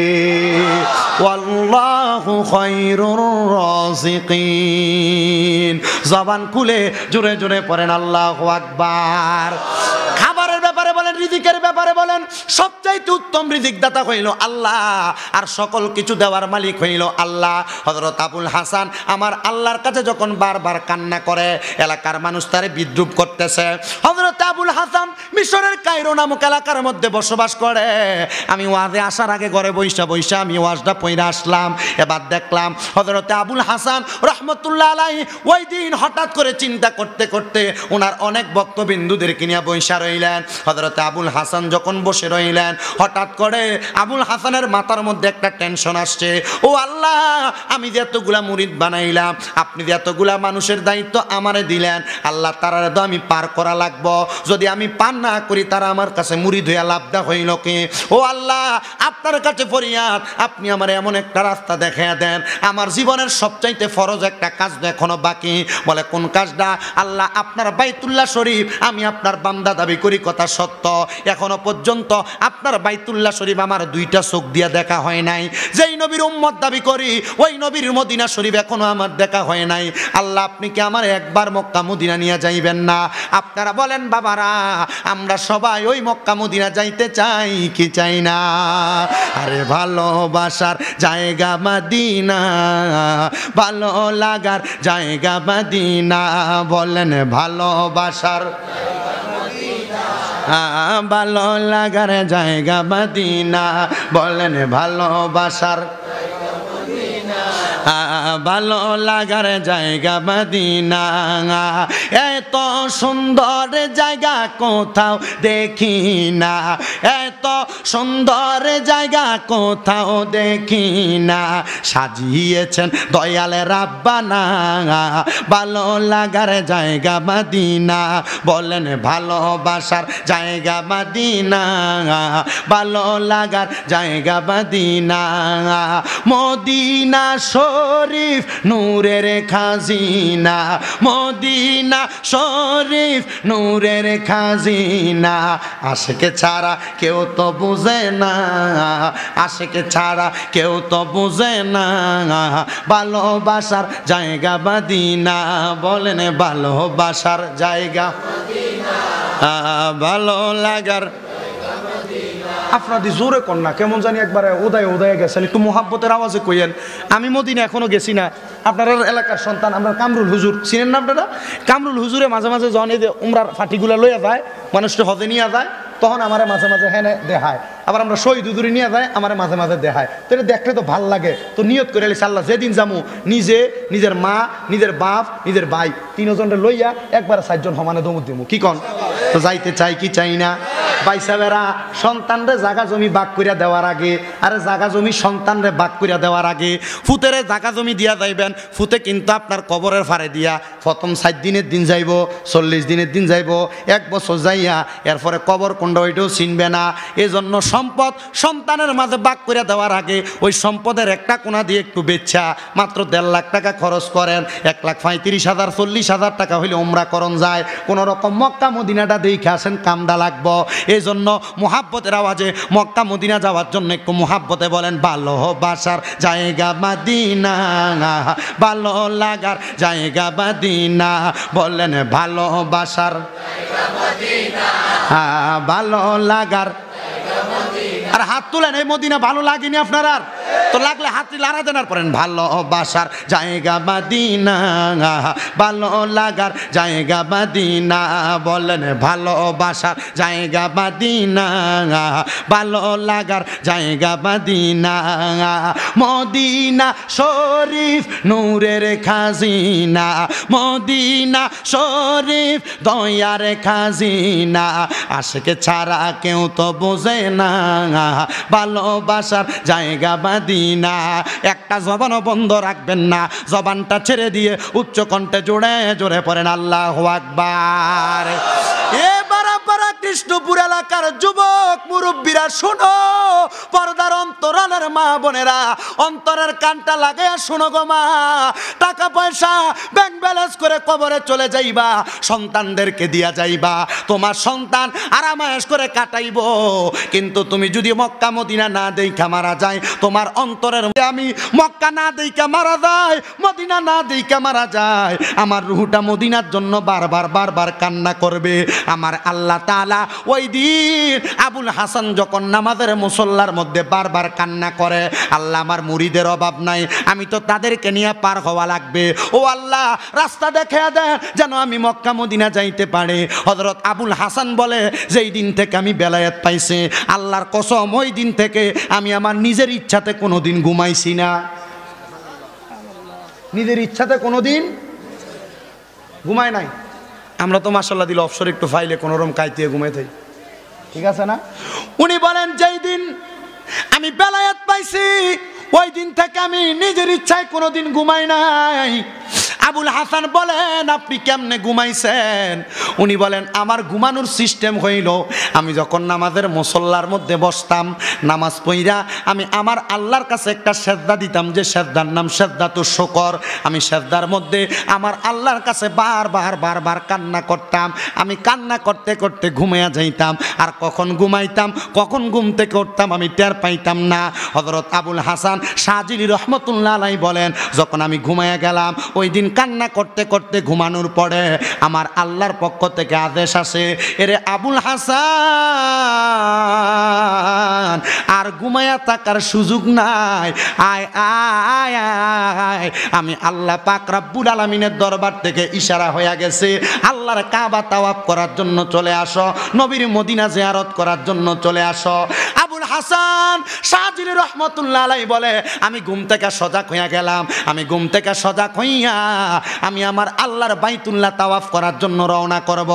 Speaker 1: আল্লাহু খায়রুর রাযিকিন। জবান খুলে জোরে জোরে পড়েন আল্লাহু আকবার। খাবারের ব্যাপারে বলেন, রিজিকের ব্যাপারে বলেন, সবচাইতে উত্তম রিজিক দাতা হইল আল্লাহ, আর সকল কিছু দেওয়ার মালিক হইল আল্লাহ। হযরত আবুল হাসান আমার আল্লাহর কাছে যখন বারবার কান্না করে, এলাকার মানুষ তারে বিদ্রুপ করতেছে। হযরত আবুল হাসান মিশরের কায়রো নামক এলাকার মধ্যে বসবাস করে। আমি ওয়াজে আসার আগে ঘরে বইসা বইসা আমি ওয়াজটা পড়ে আসলাম, এবার দেখলাম হযরত আবুল হাসান রহমতুল্লাহ আলাইহি ওই দিন হঠাৎ করে চিন্তা করতে করতে ওনার অনেক ভক্তবিন্দুদেরকে নিয়ে বইসা রইলেন। হযরত আবুল হাসান যখন বসে রইলেন, হঠাৎ করে আবুল হাসানের মাথার মধ্যে একটা টেনশন আসছে, ও আল্লাহ আমি যে এতগুলা মুরিদ বানাইলাম, আপনি যে এতগুলা মানুষের দায়িত্ব আমারে দিলেন, আল্লাহ তারা তো আমি পার করা লাগবো, যদি আমি পার না করি তারা আমার কাছে মুরিদ হইয়া লাভদা হইল কি? ও আল্লাহ আপনার কাছে ফরিয়াদ, আপনি আমার এমন একটা রাস্তা দেখাইয়া দেন, আমার জীবনের সবচাইতে ফরজ একটা কাজ এখনো বাকি। বলে কোন কাজটা? আল্লাহ আপনার বাইতুল্লাহ শরীফ, আমি আপনার বান্দা দাবি করি কথা সত্য, এখনো পর্যন্ত আপনার বাইতুল্লাহ শরীফ আমার 2টা চোখ দিয়ে দেখা হয় নাই, যেই নবীর উম্মত দাবি করি ওই নবীর মদিনা শরীফ এখনো আমার দেখা হয় নাই, আল্লাহ আপনি কি আমার একবার মক্কা মদিনা নিয়ে যাইবেন না? আপনারা বলেন বাবারা, আমরা সবাই ওই মক্কা মদিনা যাইতে চাই কি চাই না? আরে ভালোবাসার জায়গা মদিনা, ভালো লাগার জায়গা মদিনা, বলেন ভালোবাসার ভালো লাগার জায়গা মদিনা, বলেন ভালোবাসার ভালো লাগার জায়গা মদিনা। এত সুন্দর জায়গা কোথাও দেখি না, এত সুন্দর জায়গা কোথাও দেখি না, সাজিয়েছেন দয়াল রাব্বানা, ভালো লাগার জায়গা মদিনা, বলেন ভালোবাসার জায়গা মদিনা, ভালো লাগার জায়গা মদিনা। মদিনা শরীফ শরীফ নূরের খাজিনা, মদিনা শরীফ নূরের খাজিনা। আশিকে ছাড়া কেউ তো বুঝে না, আশিকে ছাড়া কেউ তো বুঝে না, ভালোবাসার জায়গা মদিনা। বলেন ভালোবাসার জায়গা ভালো লাগার। আপনাদের জোরে কন্যা কেমন জানি একবারে উদয় উদয় গেছেন, একটু মোহাব্বতের আওয়াজে কইয়েন। আমি মদিনা এখনো গেছি না, আপনার এলাকার সন্তান আমরা কামরুল হুজুর চিনেন না আপনারা? কামরুল হুজুরে মাঝে মাঝে যখন এই যে উমরার ফাটিগুলা লইয়া যায়, মানুষটা হজে নিয়ে যায়, তখন আমার মাঝে মাঝে হ্যাঁ দেখায়। আবার আমরা শহীদ হুজুরি নিয়ে যায়, আমার মাঝে মাঝে দেখায়। তো এটা দেখলে তো ভাল লাগে। তো নিয়ত করে এলিস আল্লাহ যেদিন যামু নিজে, নিজের মা, নিজের বাপ, নিজের ভাই তিনজনটা লইয়া একবার 4 জন সমানে দমুদ দিমু। কি কন? তো যাইতে চাই কি চাই না? বাইসাবেরা সন্তানরে জাগা জমি বাগ করিয়া দেওয়ার আগে, আরে জাগা জমি সন্তানরে বাগ করিয়া দেওয়ার আগে ফুতেরে জাগা জমি দিয়া যাইবেন। ফুতে কিন্তু আপনার কবরের ফাড়ে দিয়া প্রথম 7 দিনের দিন যাইব, 40 দিনের দিন যাইব, 1 বছর যাইয়া এরপরে কবর কোনটা ওইটাও চিনবে না। এজন্য সম্পদ সন্তানের মাঝে বাগ করিয়া দেওয়ার আগে ওই সম্পদের একটা কোনা দিয়ে একটু বেচা মাত্র 1.5 লাখ টাকা খরচ করেন। 1,35,000 40,000 টাকা হইলে উমরা করণ যায়। কোনো রকম মক্কা মদিনাটা দেখে আসেন, কামডা লাগবো। এই জন্য মোহাব্বতের আওয়াজে মক্কা মদিনা যাওয়ার জন্য একটু মোহাব্বতে বলেন ভালোবাসার জায়গা মদিনা, ভালো লাগার জায়গা মদিনা। বলেন ভালোবাসার জায়গা মদিনা, ভালো লাগার। আর হাত তুলেন, এই মদিনা ভালো লাগেনি আপনার? আর তো লাগলে হাত লাড়া দেন আর পড়েন ভালোবাসার জায়গা মদিনা, ভালো লাগার জায়গা মদিনা। বলেন ভালোবাসার জায়গা মদিনা, ভালো লাগার জায়গা মদিনা। মদিনা শরীফ নূরের খাজিনা, মদিনা শরীফ দয়ার খাজিনা। আশিকে ছাড়া কেউ তো বোঝে না, ভালোবাসার জায়গা মদিনা। একটা জবানও বন্ধ রাখবেন না, জবানটা ছেড়ে দিয়ে উচ্চ কণ্ঠে জোরে জোরে পড়েন আল্লাহু আকবার। এবার আপনারা কৃষ্ণপুর এলাকার যুবক মুরব্বীরা শোনো, পর্দার অন্তরালের মা বোনেরা অন্তরের কানটা লাগাইয়া শোনো গো মা। টাকা পয়সা ব্যাংক ব্যালেন্স করে কবরে চলে যাইবা, সন্তানদেরকে দিয়া যাইবা, তোমার সন্তান আরামায়েশ করে কাটাইব। কিন্তু তুমি যদি মক্কা মদিনা না দেখা মারা যায়, তোমার অন্তরের আমি মক্কা না দেখা মারা যায়, মদিনা না দেখা মারা যায়, আমার রুহটা মদিনার জন্য বারবার বারবার কান্না করবে। আমার আল্লাহ তাআলা ওই দিন আবুল হাসান যখন নামাজের মুসল্লার মধ্যে বারবার কান্না করে, আল্লাহ আমার মুরিদের অভাব নাই, আমি তো তাদেরকে নিয়ে পার হওয়া লাগবে। ও আল্লাহ রাস্তা দেখে দেন যেন আমি মক্কা মদিনা যাইতে পারে। হযরত আবুল হাসান বলে, যেই দিন থেকে আমি বেলায়েত পাইছি, আল্লাহর কসম ওই দিন থেকে আমি আমার নিজের ইচ্ছাতে কোনোদিন ঘুমাইছি না। নিজের ইচ্ছাতে কোনোদিন ঘুমাই নাই। আমরা তো মাশাআল্লাহ দিল অবসর একটু ফাইলে কোনোরকম কাইতে ঘুমাই থাকি, ঠিক আছে না? উনি বলেন যেই দিন আমি বেলায়েত পাইছি ওই দিন থেকে আমি নিজের ইচ্ছায় কোনোদিন ঘুমাই নাই। আবুল হাসান বলেন, আপনি কেমনে ঘুমাইছেন? উনি বলেন, আমার ঘুমানোর সিস্টেম হইল, আমি যখন নামাজের মুসল্লার মধ্যে বসতাম, নামাজ পড়া আমি আমার আল্লাহর কাছে একটা সেজদা দিতাম, যে সেজদার নাম সেজদাতুশ শুকর। আমি সেজদার মধ্যে আমার আল্লাহর কাছে বারবার বারবার কান্না করতাম। আমি কান্না করতে করতে ঘুমাইয়া যাইতাম, আর কখন ঘুমাইতাম কখন ঘুম থেকে উঠতাম আমি টের পাইতাম না। হযরত আবুল হাসান শাহজিলি রহমতুল্লাহ আলাইহি বলেন, যখন আমি ঘুমাইয়া গেলাম ওই দিন কান্না করতে করতে ঘুমানোর পরে আমার আল্লাহর পক্ষ থেকে আদেশ আসে, এরে আবুল হাসান আর ঘুমায়া থাকার সুযোগ নাই, আয় আয় আয়। আমি আল্লাহ পাক রব্বুল আলামিনের দরবার থেকে ইশারা হয়ে গেছে, আল্লাহর কাবা তাওয়াফ করার জন্য চলে আসো, নবীর মদিনা জিয়ারত করার জন্য চলে আসো। আবুল হাসান শাহজিলি রহমতুল্লাহ আলাইহি বলে, আমি ঘুম থেকে সজাগ হইয়া গেলাম। আমি ঘুম থেকে সজাগ হইয়া আমি আমার আল্লাহর বাইতুল্লাহ তাওয়াফ করার জন্য রওনা করব।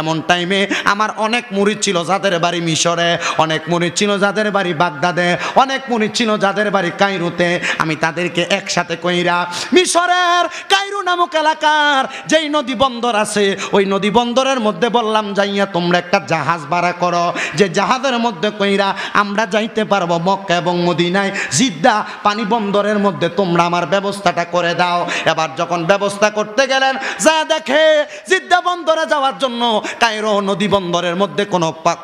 Speaker 1: এমন টাইমে আমার অনেক মুরিদ ছিল যাদের বাড়ি মিশরে, অনেক মুরিদ ছিল যাদের বাড়ি বাগদাদে, অনেক মুরিদ ছিল যাদের বাড়ি কায়রোতে। আমি তাদেরকে একসাথে কইরা মিশরের কায়রো নামক এলাকার যেই নদী বন্দর আছে ওই নদী বন্দরের মধ্যে বললাম, যাইয়া তোমরা একটা জাহাজ ভাড়া করো, যে জাহাজের মধ্যে কইরা আমরা যাইতে পারবো মক্কা এবং মদিনায়। জিদ্দা পানি বন্দরের মধ্যে তোমরা আমার ব্যবস্থাটা করে দাও। এবার যখন ব্যবস্থা করতে গেলেন, যা দেখে জিদ্দা বন্দরে যাওয়ার জন্য কায়রো নদী বন্দরের মধ্যে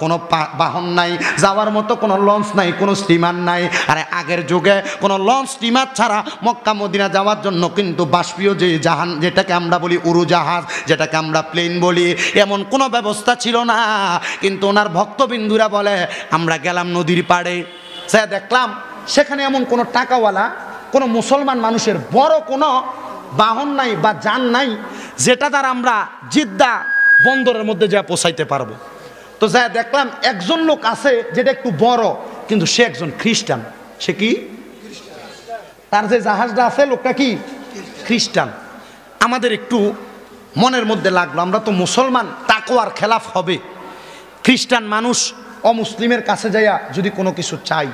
Speaker 1: কোনো বাহন নাই, যাওয়ার মতো কোনো লঞ্চ নাই, কোনো স্টিমার নাই। আরে আগের যুগে কোনো লঞ্চ স্টিমার ছাড়া মক্কা মদিনা যাওয়ার জন্য কিন্তু বাষ্পীয় যে জাহাজ, যেটাকে আমরা বলি উড়োজাহাজ, যেটাকে আমরা প্লেন বলি, এমন কোনো ব্যবস্থা ছিল না। কিন্তু ওনার ভক্তবিন্দুরা বলে আমরা গেলাম নদীর পাড়ে, সে দেখলাম সেখানে এমন কোনো টাকাওয়ালা কোনো মুসলমান মানুষের বড় কোনো বাহন নাই বা যান নাই যেটা দ্বারা আমরা জিদ্দা বন্দরের মধ্যে যা পৌঁছাইতে পারবো। তো যা দেখলাম একজন লোক আছে যেটা একটু বড়, কিন্তু সে একজন খ্রিস্টান। সে কি? তার যে জাহাজটা আছে লোকটা কি? খ্রিস্টান। আমাদের একটু মনের মধ্যে লাগলো, আমরা তো মুসলমান, তাকওয়ার খেলাফ হবে। খ্রিস্টান মানুষ অমুসলিমের কাছে যাইয়া যদি কোনো কিছু চাই,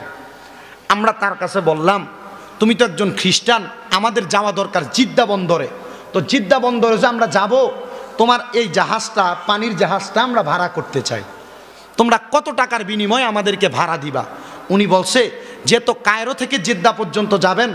Speaker 1: আমরা তার কাছে বললাম তুমি তো একজন খ্রিস্টান, আমাদের যাওয়া দরকার জিদ্দা বন্দরে। তো জিদ্দা বন্দরে যে আমরা যাব, তোমার এই জাহাজটা, পানির জাহাজটা আমরা ভাড়া করতে চাই, তোমরা কত টাকার বিনিময়ে আমাদেরকে ভাড়া দিবা? উনি বলছে যেহেতু কায়রো থেকে জিদ্দা পর্যন্ত যাবেন,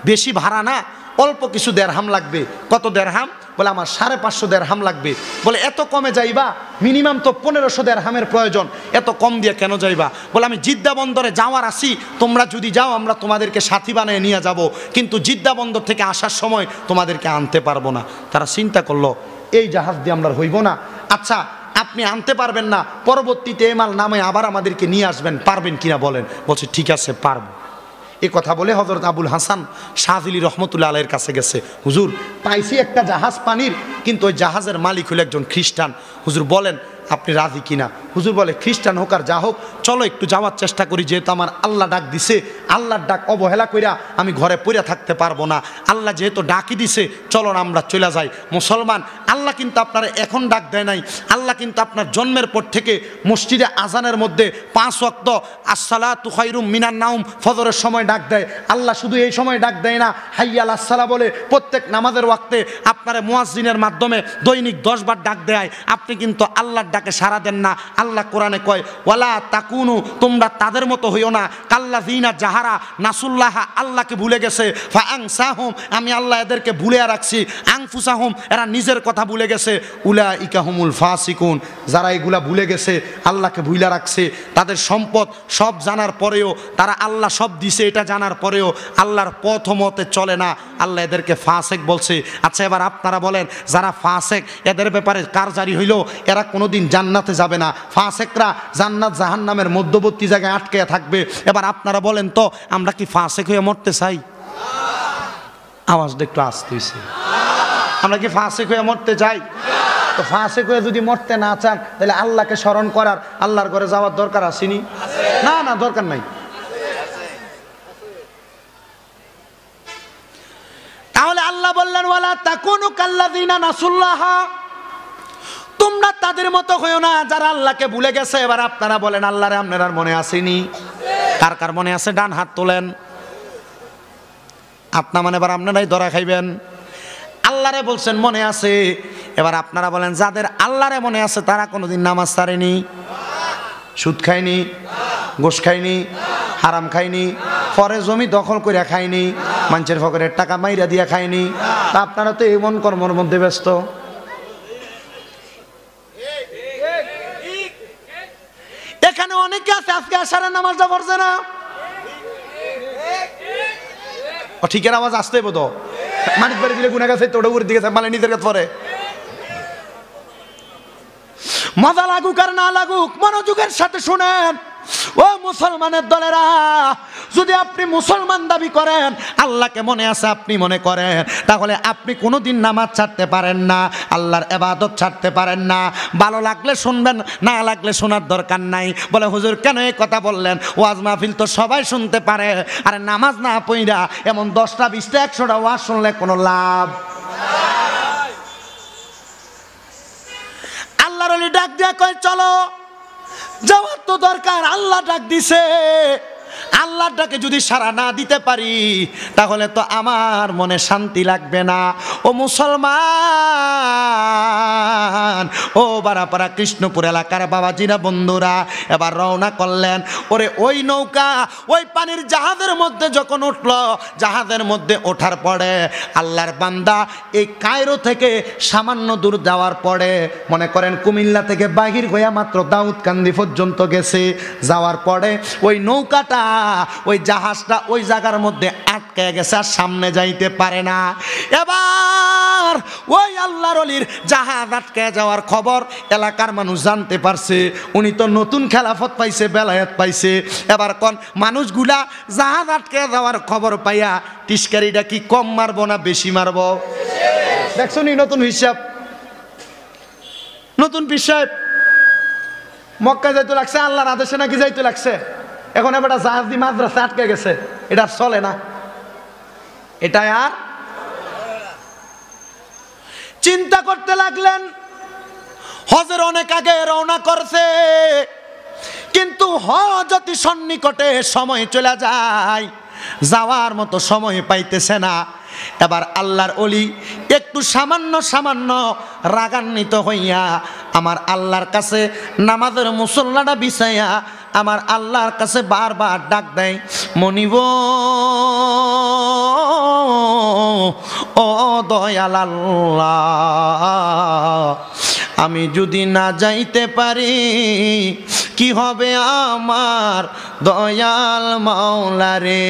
Speaker 1: বেশি ভাড়া না, অল্প কিছু দেড়হাম লাগবে। কত দেড়হাম? বলে আমার 550 দেড়হাম লাগবে। বলে এত কমে যাইবা? মিনিমাম তো 1500 দেড়হামের প্রয়োজন, এত কম দিয়ে কেন যাইবা? বলে আমি জিদ্দা বন্দরে যাওয়ার আসি, তোমরা যদি যাও আমরা তোমাদেরকে সাথী বানিয়ে নিয়ে যাব, কিন্তু জিদ্দা বন্দর থেকে আসার সময় তোমাদেরকে আনতে পারবো না। তারা চিন্তা করলো এই জাহাজ দিয়ে আমরা হইব না। আচ্ছা আপনি আনতে পারবেন না, পরবর্তীতে এই মাল নামে আবার আমাদেরকে নিয়ে আসবেন, পারবেন কিনা বলেন? বলছে ঠিক আছে পারবো। এই কথা বলে হযরত আবুল হাসান শাযিলি রহমতুল্লাহ আলাইহির কাছে গেছে, হুজুর পাইছি একটা জাহাজ পানির, কিন্তু ওই জাহাজের মালিক হলো একজন খ্রিস্টান, হুজুর বলেন আপনি রাজি কিনা? হুজুর বলে খ্রিস্টান হোক আর যা হোক, চলো একটু যাওয়ার চেষ্টা করি, যেহেতু আমার আল্লাহ ডাক দিছে, আল্লাহর ডাক অবহেলা কইরা আমি ঘরে পড়ে থাকতে পারবো না, আল্লাহ যেহেতু ডাকি দিছে চলো না আমরা চলে যাই। মুসলমান, আল্লাহ কিন্তু আপনারা এখন ডাক দেয় নাই, আল্লাহ কিন্তু আপনার জন্মের পর থেকে মসজিদে আজানের মধ্যে 5 ওয়াক্ত আসসালাতু খায়রুম মিনান নাওম ফজরের সময় ডাক দেয়। আল্লাহ শুধু এই সময় ডাক দেয় না, হাইয়া আলাস সালাহ বলে প্রত্যেক নামাজের ওয়াক্তে আপনার মুয়াজ্জিনের মাধ্যমে দৈনিক 10 বার ডাক দেয়। আপনি কিন্তু আল্লাহর ডাকে সাড়া দেন না। আল্লাহ কোরআনে কয় ওয়ালা তাকুনু, তোমরা তাদের মতো হইও না, কাল্লাযিনা জাহারা নাসুল্লাহা, আল্লাহকে ভুলে গেছে, ফাআনসাহুম, আমি আল্লাহ এদেরকে ভুলে রাখছি, আনফুসাহুম, এরা নিজের কথা ভুলে গেছে, উলাইকা হুমুল ফাসিকুন, যারা এগুলা ভুলে গেছে, আল্লাহকে ভুলে রাখছে, তাদের সম্পদ সব জানার পরেও, তারা আল্লাহ সব দিছে এটা জানার পরেও আল্লাহর পথ মতে চলে না, আল্লাহ এদেরকে ফাসেক বলছে। আচ্ছা এবার আপনারা বলেন, যারা ফাসেক এদের ব্যাপারে কার জারি হইল? এরা কোনোদিন জান্নাতে যাবে না। ফাসেকরা জান্নাত জাহান্নামের মধ্যবর্তী জায়গায় আটকে থাকবে। এবার আপনারা বলেন তো, আমরা কি ফাসেক হয়ে মরতে চাই? আওয়াজটা একটু আসতে হইছে। আমরা কি ফাসেক হয়ে মরতে চাই? তো ফাসেক হয়ে যদি মরতে না চান, তাহলে আল্লাহকে স্মরণ করার, আল্লাহর ঘরে যাওয়ার দরকার আসেনি? না না, দরকার নাই। তাহলে আল্লাহ বললেন ওয়ালা তাকুনু কাল্লাযিনা নাসুল্লাহা, তোমরা তাদের মতো হইও না যারা আল্লাহকে ভুলে গেছে। এবার আপনারা বলেন আল্লাহরে আপনার মনে আসেনি? কার কার মনে আছে? ডান হাত তোলেন। আপনা মানে এবার আপনারাই ধরা খাইবেন। আল্লাহরে বলছেন মনে আছে। এবার আপনারা বলেন যাদের আল্লাহরে মনে আছে তারা কোনোদিন নামাজ ছাড়েনি, সুদ খায়নি, ঘুষ খায়নি, হারাম খায়নি, পরে জমি দখল করে খায়নি, মানুষের পকেটের টাকা মাইরা দিয়া খায়নি। তা আপনারা তো এমন কর্মের মধ্যে ব্যস্ত। এখানে অনেকে আছে আজকে আশারের নামাজটা পড়ছে না। ঠিকের আওয়াজ আসতে বোধ মানিক বাড়ি দিলে গুনা গেছে তোটা উপরের দিকে মানে নিজের কাছে পরে। মজা লাগুক আর না লাগুক, মনোযোগের সাথে শুনেন ও মুসলমানের দলেরা, যদি আপনি মুসলমান দাবি করেন, আল্লাহকে মনে আছে আপনি মনে করেন, তাহলে আপনি কোনোদিন নামাজ ছাড়তে পারেন না, আল্লাহর ইবাদত ছাড়তে পারেন না। ভালো লাগলে শুনবেন, না লাগলে শোনার দরকার নাই। বলে হুজুর কেন এই কথা বললেন? ওয়াজ মাহফিল তো সবাই শুনতে পারে, আরে নামাজ না পইরা এমন 10টা 20টা 100টা ওয়াজ শুনলে কোনো লাভ? আল্লাহর ওলি ডাক দিয়া কয় চলো, যাওয়ার তো দরকার, আল্লাহ ডাক দিছে। আল্লাহটাকে যদি সাড়া না দিতে পারি তাহলে তো আমার মনে শান্তি লাগবে না। ও মুসলমান, ও বারাপাড়া কৃষ্ণপুর এলাকার বাবাজিরা বন্ধুরা, এবার রওনা করলেন। ওরে ওই নৌকা ওই পানির জাহাজের মধ্যে যখন উঠল, জাহাজের মধ্যে ওঠার পরে আল্লাহর বান্দা এই কায়রো থেকে সামান্য দূর যাওয়ার পরে, মনে করেন কুমিল্লা থেকে বাহির হইয়া মাত্র দাউদকান্দি পর্যন্ত গেছে, যাওয়ার পরে ওই নৌকাটা ওই জাহাজটা ওই জায়গার মধ্যে আটকে গেছে, আর সামনে যাইতে পারে না। এবার ওই আল্লাহর ওলির জাহাজ আটকে যাওয়ার খবর এলাকার মানুষ জানতে পারছে। উনি তো নতুন খেলাফত পাইছে, বেলায়েত পাইছে। এবার কোন মানুষগুলা জাহাজ আটকে যাওয়ার খবর পাইয়া টিস্কারিটা কি কম মারবো না বেশি মারবো? দেখছো নি নতুন হিসাব, নতুন বিষয়। মক্কা যাইতে লাগছে আল্লাহর আদেশে নাকি যাইতে লাগছে। এখন এবার জাহাজ দিয়ে মাদ্রাসা আটকে গেছে, এটা চলে না, এটা আর চিন্তা করতে লাগলেন। হজের অনেক আগে রওনা করছে, কিন্তু হজ অতি সন্নিকটে, সময় চলে যায়, যাওয়ার মতো সময় পাইতেছে না। এবার আল্লাহর ওলি একটু সামান্য সামান্য রাগান্বিত হইয়া আমার আল্লাহর কাছে নামাজের মুসল্লাটা বিছাইয়া আমার আল্লাহর কাছে বারবার ডাক দেয়, মনিব ও দয়াল আল্লাহ, আমি যদি না যাইতে পারি কি হবে আমার দয়াল মাওলা রে,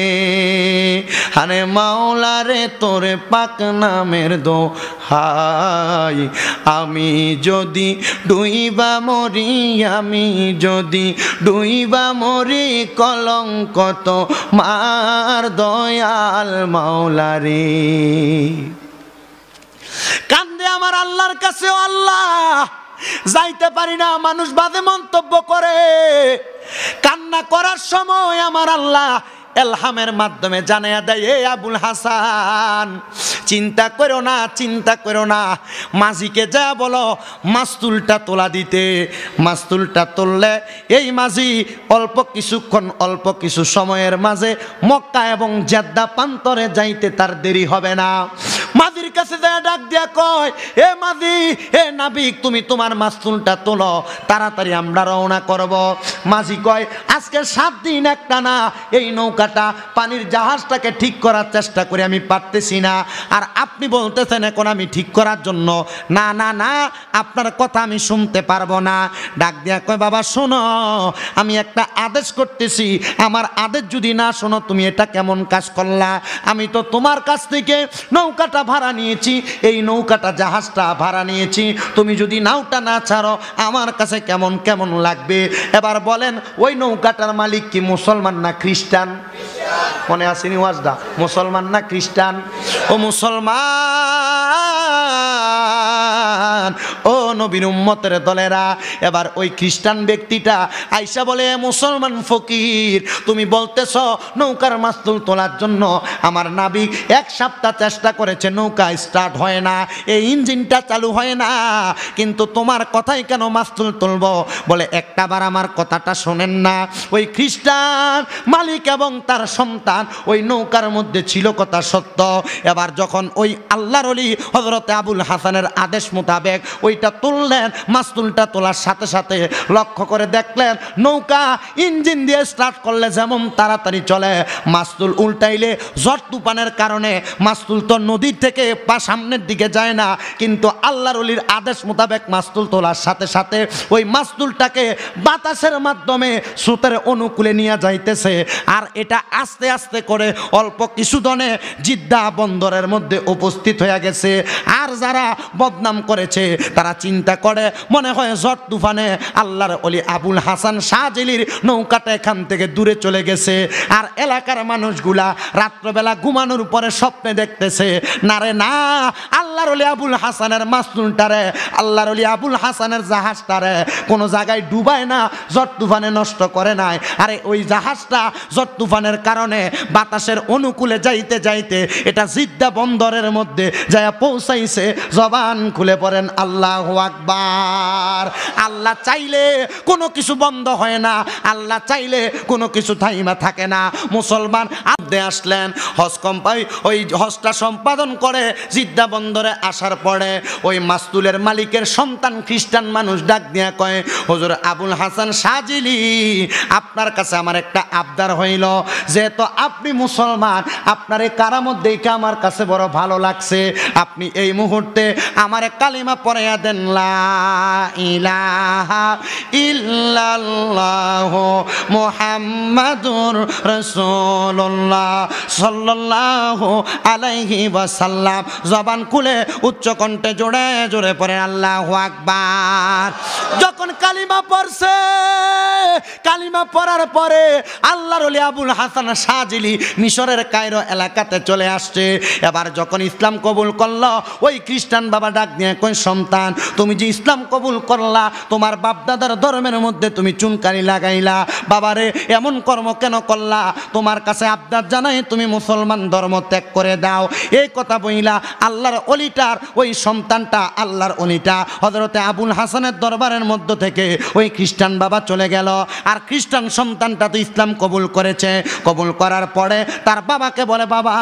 Speaker 1: আরে মাওলা রে তোরে পাক নামের দোহাই, আমি যদি ডুইবা মরি, আমি যদি ডুইবা মরি, কলঙ্ক তো মার দয়াল মাওলা রে। কান্দে আমার আল্লাহর কাছে, আল্লাহ যাইতে পারি না। মানুষ বাদে মন্তব্য করে, কান্না করার সময় আমার আল্লাহ এলহামের মাধ্যমে জানাইয়া দেয়, এ আবুল হাসান চিন্তা করো না, চিন্তা করো না, মাঝিকে যা বলো মাস্তুলটা তোলা দিতে। মাস্তুলটা তুললে এই মাঝি অল্প কিছুক্ষণ, অল্প কিছু সময়ের মাঝে মক্কা এবং জেদ্দা প্রান্তরে যাইতে তার দেরি হবে না। মাঝির কাছে যায় ডাক দিয়া কয়, এ মাঝি, এ নাবিক, তুমি তোমার মাস্তুলটা তোলো, তাড়াতাড়ি আমরা রওনা করব। মাঝি কয়, আজকে 7 দিন একটা না এই নৌকাটা পানির জাহাজটাকে ঠিক করার চেষ্টা করে আমি পারতেছি না, আর আপনি বলতেছেন এখন আমি ঠিক করার জন্য। না না না, আপনার কথা আমি শুনতে পারবো না। ডাক দিয়া কয়, বাবা শোনো, আমি একটা আদেশ করতেছি, আমার আদেশ যদি না শোনো তুমি এটা কেমন কাজ করলা? আমি তো তোমার কাছ থেকে নৌকাটা ভাড়া নিয়েছি, এই নৌকাটা জাহাজটা ভাড়া নিয়েছি, তুমি যদি নাওটা না ছাড়ো আমার কাছে কেমন কেমন লাগবে। এবার বলেন, ওই নৌকাটার মালিক কি মুসলমান না খ্রিস্টান? মনে আসেনি ওয়াজদা? মুসলমান না খ্রিস্টান? ও মুসলমান, ও নবীর উম্মতের দলেরা, এবার ওই খ্রিস্টান ব্যক্তিটা আইসা বলে, মুসলমান ফকির, তুমি বলতেছ নৌকার মাস্তুল তোলার জন্য আমার নাবিক 1 সপ্তাহ চেষ্টা করেছে, নৌকা স্টার্ট হয় না, এই ইঞ্জিনটা চালু হয় না, কিন্তু তোমার কথাই কেন মাস্তুল তুলব? বলে, একটাবার আমার কথাটা শোনেন না। ওই খ্রিস্টান মালিক এবং তার সন্তান ওই নৌকার মধ্যে ছিল, কথা সত্য। এবার যখন ওই আল্লাহর ওলি হযরতে আবুল হাসানের আদেশ মোতাবেক ওইটা তুললেন, মাস্তুলটা তোলার সাথে সাথে লক্ষ্য করে দেখলেন নৌকা ইঞ্জিন দিয়ে স্টার্ট করলে যেমন তাড়াতাড়ি চলে, মাস্তুল উল্টাইলে ঝড় তুফানের কারণে মাস্তুল তো নদীর থেকে সামনের দিকে যায় না, কিন্তু আল্লাহর ওলির আদেশ মোতাবেক মাস্তুল তোলার সাথে সাথে ওই মাস্তুলটাকে বাতাসের মাধ্যমে স্রোতের অনুকূলে নিয়ে যাইতেছে, আর এটা আস্তে আস্তে করে অল্প কিছু দনে জিদ্দা বন্দরের মধ্যে উপস্থিত হয়ে গেছে। আর যারা বদনাম করেছে তারা চিন্তা করে, মনে হয় ঝড় তুফানে আল্লাহর ওলি আবুল হাসান শাহজিলির নৌকাটা এখান থেকে দূরে চলে গেছে। আর এলাকার মানুষগুলা রাত্রবেলা ঘুমানোর উপরে স্বপ্নে দেখতেছে, না রে না, আল্লাহর ওলি আবুল হাসানের মাস্তুলটারে, আল্লাহর ওলি আবুল হাসানের জাহাজটারে কোনো জায়গায় ডুবায় না, ঝড় তুফানে নষ্ট করে নাই। আরে ওই জাহাজটা ঝড় তুফানের কারণে বাতাসের অনুকূলে যাইতে যাইতে এটা জিদ্দা বন্দরের মধ্যে যায় পৌঁছাইছে। জবান খুলে পড়েন আল্লাহু আকবার। আল্লাহ চাইলে কোনো কিছু বন্ধ হয় না, আল্লাহ চাইলে কোনো কিছু থাইমা থাকে না। মুসলমান আব্দে আসলেন হজ কোম্পানি, ওই হজটা সম্পাদন করে জিদ্দা বন্দরে আসার পরে ওই মাস্তুলের মালিকের সন্তান খ্রিস্টান মানুষ ডাক দিয়া কয়, হুজুর আবুল হাসান শাহজিলি, আপনার কাছে আমার একটা আবদার হইল, যেহেতু আপনি মুসলমান, আপনার এই কারামত দেখে আমার কাছে বড় ভালো লাগছে, আপনি এই মুহূর্তে আমার কালিমা পড়াইয়া দেন, লা ইলাহা ইল্লাল্লাহ মুহাম্মাদুর রাসূলুল্লাহ সাল্লাল্লাহু আলাইহি ওয়াসাল্লাম। জবান খুলে উচ্চ কণ্ঠে জোরে জোরে পড়ে আল্লাহু আকবার। যখন কালিমা পড়ছে, কালিমা পড়ার পরে আল্লাহর ওলি আবুল হাসান শাহজিলি মিশরের কায়রো এলাকাতে চলে আসছে। এবার যখন ইসলাম কবুল করলো, ওই খ্রিস্টান বাবা ডাক দিয়ে কই, সন্তান তুমি যে ইসলাম কবুল করলা, তোমার বাপদাদার ধর্মের মধ্যে তুমি চুনকারি লাগাইলা, বাবারে এমন কর্ম কেন করলা? তোমার কাছে আবদার জানাই তুমি মুসলমান ধর্ম ত্যাগ করে দাও। এই কথা বইলা আল্লাহর অলিটার ওই সন্তানটা, আল্লাহর অলিটা হযরতে আবুল হাসানের দরবারের মধ্য থেকে ওই খ্রিস্টান বাবা চলে গেল। আর খ্রিস্টান সন্তানটা তো ইসলাম কবুল করেছে। কবুল করার পরে তার বাবাকে বলে, বাবা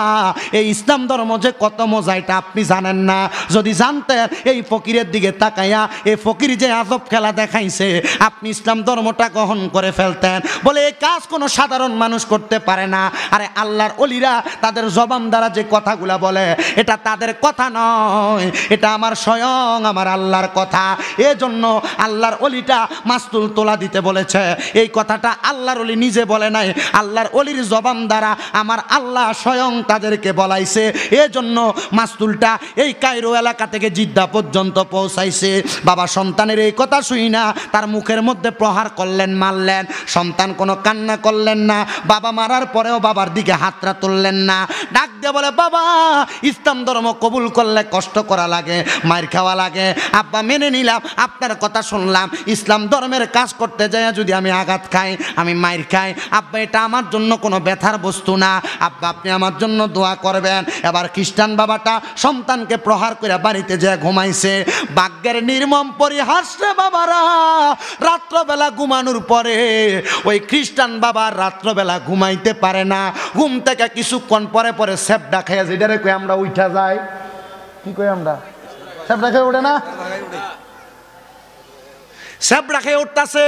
Speaker 1: এই ইসলাম ধর্ম যে কত মজা এটা আপনি জানেন না। যদি জানতেন এই ফকিরের দিকে তাকাইয়া এই ফকির যে আজব খেলা দেখাইছে, আপনি ইসলাম ধর্মটা গ্রহণ করে ফেলতেন। বলে এই কাজ কোনো সাধারণ মানুষ করতে পারে না। আরে আল্লাহর অলিরা তাদের জবান দ্বারা যে কথাগুলা বলে, এটা তাদের কথা নয়, এটা আমার স্বয়ং আমার আল্লাহর কথা। এজন্য আল্লাহর অলিটা মাস্তুল তোলা দিতে বলেছে। এই কথাটা আল্লাহর অলি নিজে বলে নাই, আল্লাহর অলির জবান দ্বারা আমার আল্লাহ স্বয়ং তাদেরকে বলাইছে। এজন্য মাস্তুলটা এই কায়রো এলাকা থেকে জিদ্দা পর্যন্ত পৌঁছাইছে। বাবা সন্তানের এই কথা শুই না তার মুখের মধ্যে প্রহার করলেন, মারলেন। সন্তান কোনো কান্না করলেন না, বাবা মারার পরেও বাবার দিকে হাতটা তুললেন না। ডাক দিয়ে বলে, বাবা ইসলাম ধর্ম কবুল করলে কষ্ট করা লাগে, মার খাওয়া লাগে, আব্বা মেনে নিলাম, আপনার কথা শুনলাম। ইসলাম ধর্মের কাজ করতে যায় যদি আমি আঘাত খাই, আমি মার খাই, আব্বা এটা আমার জন্য কোনো ব্যথার বস্তু না, আব্বা আপনি আমার জন্য দোয়া করবেন। এবার খ্রিস্টান বাবাটা সন্তানকে প্রহার করে বাড়িতে যেয়ে ঘুমাইছে। ভাগ্যের নির্মম পরিহাস রে বাবারা, রাত্রবেলা ঘুমানোর পরে ওই খ্রিস্টান বাবা রাত্রবেলা ঘুমাইতে পারে না। ঘুম থেকে কিছুক্ষণ পরে পরে সেপডা খেয়ে, যেটারে কই আমরা উঠা যাই, কি কই আমরা, সেপডা খেয়ে ওঠে না, সেপডা খেয়ে উঠতেছে।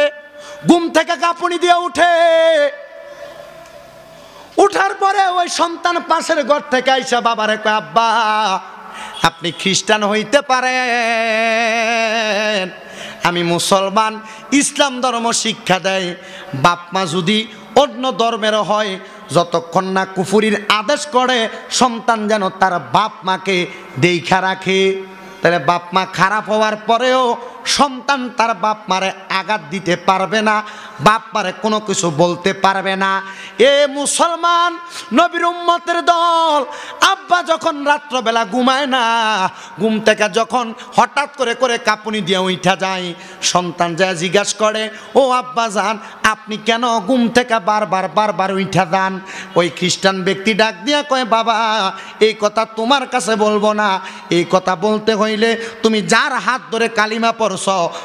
Speaker 1: ঘুম থেকে কাঁপুনি দিয়ে উঠে, উঠার পরে ওই সন্তান পাশের ঘর থেকে আইসা বাবারে কয়, আব্বা আপনি খ্রিস্টান হইতে পারেন, আমি মুসলমান, ইসলাম ধর্ম শিক্ষা দেয়। বাপ মা যদি অন্য ধর্মের হয়, যতক্ষণ না কুফুরির আদেশ করে, সন্তান যেন তার বাপ মাকে দেখা রাখে। তাহলে বাপ মা খারাপ হওয়ার পরেও সন্তান তার বাপ মারে আঘাত দিতে পারবে না, বাপ মারে কোনো কিছু বলতে পারবে না। এ মুসলমান নবীর উম্মতের দল, আব্বা যখন রাত্রবেলা ঘুমায় না, ঘুম থেকে যখন হঠাৎ করে করে কাঁপুনি দিয়ে উঠা যায়, সন্তান যা জিজ্ঞাসা করে, ও আব্বা যান আপনি কেন ঘুম থেকে বারবার উঠা যান? ওই খ্রিস্টান ব্যক্তি ডাক দিয়া কয়, বাবা এই কথা তোমার কাছে বলবো না, এই কথা বলতে হইলে তুমি যার হাত ধরে কালিমা পড়ছ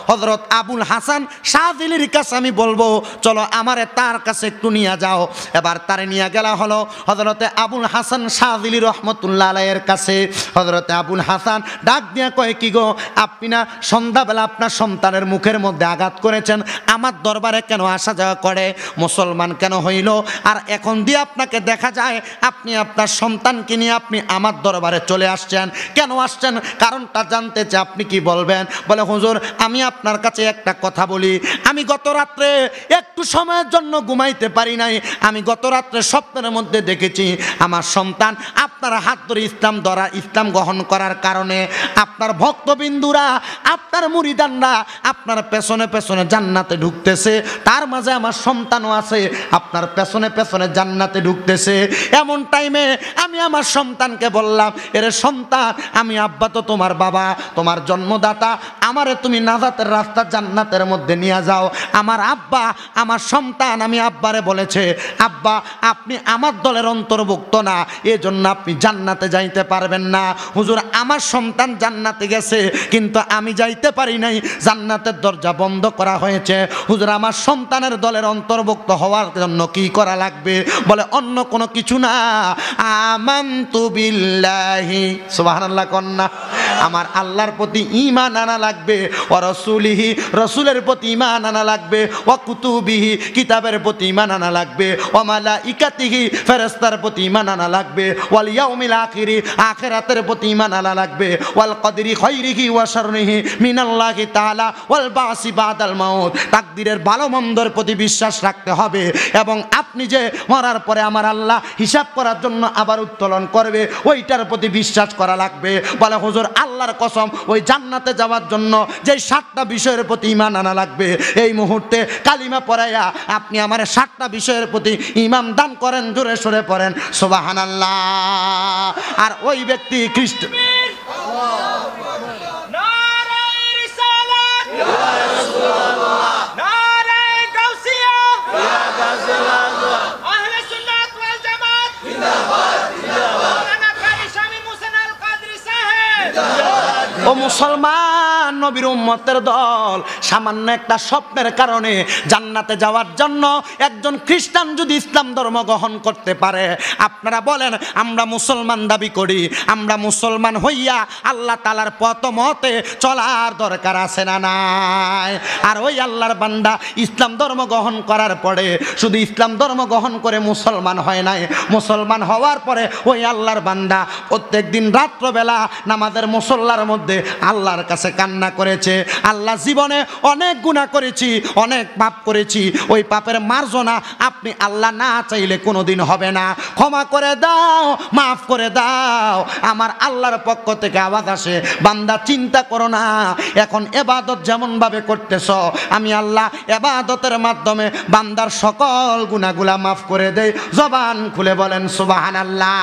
Speaker 1: হযরত আবুল হাসান শাহজিলির কাছে আমি বলবো, চলো আমারে তার কাছে একটু নিয়ে যাও। এবার তারে নিয়ে গেলা হলো হযরতে আবুল হাসান শাহজিলি রহমতুল্লাহ আলাইহির কাছে। হযরতে আবুল হাসান ডাক দিয়া কয়, কি গো আপনি না সন্ধ্যাবেলা আপনার সন্তানের মুখের মধ্যে আঘাত করেছেন, আমার দরবারে কেন আসা যাওয়া করে, মুসলমান কেন হইল, আর এখন দিয়ে আপনাকে দেখা যায় আপনি আপনার সন্তানকে নিয়ে আপনি আমার দরবারে চলে আসছেন, কেন আসছেন কারণটা জানতে চাই, আপনি কি বলবেন? বলে, হুজুর আমি আপনার কাছে একটা কথা বলি, আমি গত রাত্রে একটু সময়ের জন্য ঘুমাইতে পারি নাই, আমি গত রাত্রে স্বপ্নের মধ্যে দেখেছি আমার সন্তান আপনার হাত ধরে ইসলাম গ্রহণ করার কারণে আপনার ভক্তবিন্দুরা, আপনার মুরিদানরা আপনার পেছনে পেছনে জান্নাতে ঢুকতেছে, তার মাঝে আমার সন্তানও আছে, আপনার পেছনে পেছনে জান্নাতে ঢুকতেছে। এমন টাইমে আমি আমার সন্তানকে বললাম, এরে সন্তান আমি আব্বা তো তোমার বাবা, তোমার জন্মদাতা, আমারে তুমি নাজাতের রাস্তা জান্নাতের মধ্যে নিয়ে যাও। আমার আব্বা, আমার সন্তান আমি আব্বারে বলেছে, আব্বা আপনি আমার দলের অন্তর্ভুক্ত না, এজন্য আপনি জান্নাতে যাইতে পারবেন না। হুজুর আমার সন্তান জান্নাতে গেছে কিন্তু আমি যাইতে পারি নাই, জান্নাতের দরজা বন্ধ করা হয়েছে। হুজুর আমার সন্তানের দলের অন্তর্ভুক্ত হওয়ার জন্য কি করা লাগবে? বলে অন্য কোনো কিছু না, আমানতু বিল্লাহি, সুবহানাল্লাহ কন্না, আমার আল্লাহর প্রতি ঈমান আনা লাগবে, ওয়া রাসূলিহি, রাসূলের প্রতি ঈমান আনা লাগবে, ওয়া কুতুবিহি, কিতাবের প্রতি ঈমান আনা লাগবে, ওয়া মালাইকাতিহি, ফেরেশতার প্রতি ঈমান আনা লাগবে, ওয়াল ইয়াউমিল আখিরি, আখিরাতের প্রতি ঈমান আনা লাগবে, ওয়াল কদরি খাইরিহি ওয়া শাররিহি মিনাল্লাহি তাআলা ওয়াল বাসি বাদাল মাউত, তাকদীরের ভালো মন্দর প্রতি বিশ্বাস রাখতে হবে। এবং আপনি যে মরার পরে আমার আল্লাহ হিসাব করার জন্য আবার উত্তোলন করবে, ওইটার প্রতি বিশ্বাস করা লাগবে। বলে হুজুর আল্লাহর কসম, ওই জান্নাতে যাওয়ার জন্য যে 7টা বিষয়ের প্রতি ঈমান আনা লাগবে, এই মুহূর্তে কালিমা পড়াইয়া আপনি আমার 7টা বিষয়ের প্রতি ঈমান দান করেন, জোরে সরে পড়েন সুবহানাল্লাহ। আর ওই ব্যক্তি খ্রিস্ট ও মুসলমান নবীর উম্মতের দল, সামান্য একটা স্বপ্নের কারণে জান্নাতে যাওয়ার জন্য একজন খ্রিস্টান যদি ইসলাম ধর্ম গ্রহণ করতে পারে, আপনারা বলেন আমরা মুসলমান দাবি করি, আমরা মুসলমান হইয়া আল্লাহ তাআলার পথ মতে চলার দরকার আছে না নাই? আর ওই আল্লাহর বান্দা ইসলাম ধর্ম গ্রহণ করার পরে শুধু ইসলাম ধর্ম গ্রহণ করে মুসলমান হয় নাই, মুসলমান হওয়ার পরে ওই আল্লাহর বান্দা প্রত্যেক দিন রাত্রবেলা নামাজের মুসল্লার মধ্যে আল্লাহর কাছে কান্না করেছে, আল্লাহ জীবনে অনেক গুনাহ করেছি, অনেক পাপ করেছি, ওই পাপের মার্জনা আপনি আল্লাহ না চাইলে কোনোদিন হবে না, ক্ষমা করে দাও, মাফ করে দাও। আমার আল্লাহর পক্ষ থেকে আওয়াজ আসে, বান্দা চিন্তা করো না, এখন ইবাদত যেমন ভাবে করতেছ আমি আল্লাহ ইবাদতের মাধ্যমে বান্দার সকল গুনাহগুলা মাফ করে দেই। জবান খুলে বলেন সুবহানাল্লাহ।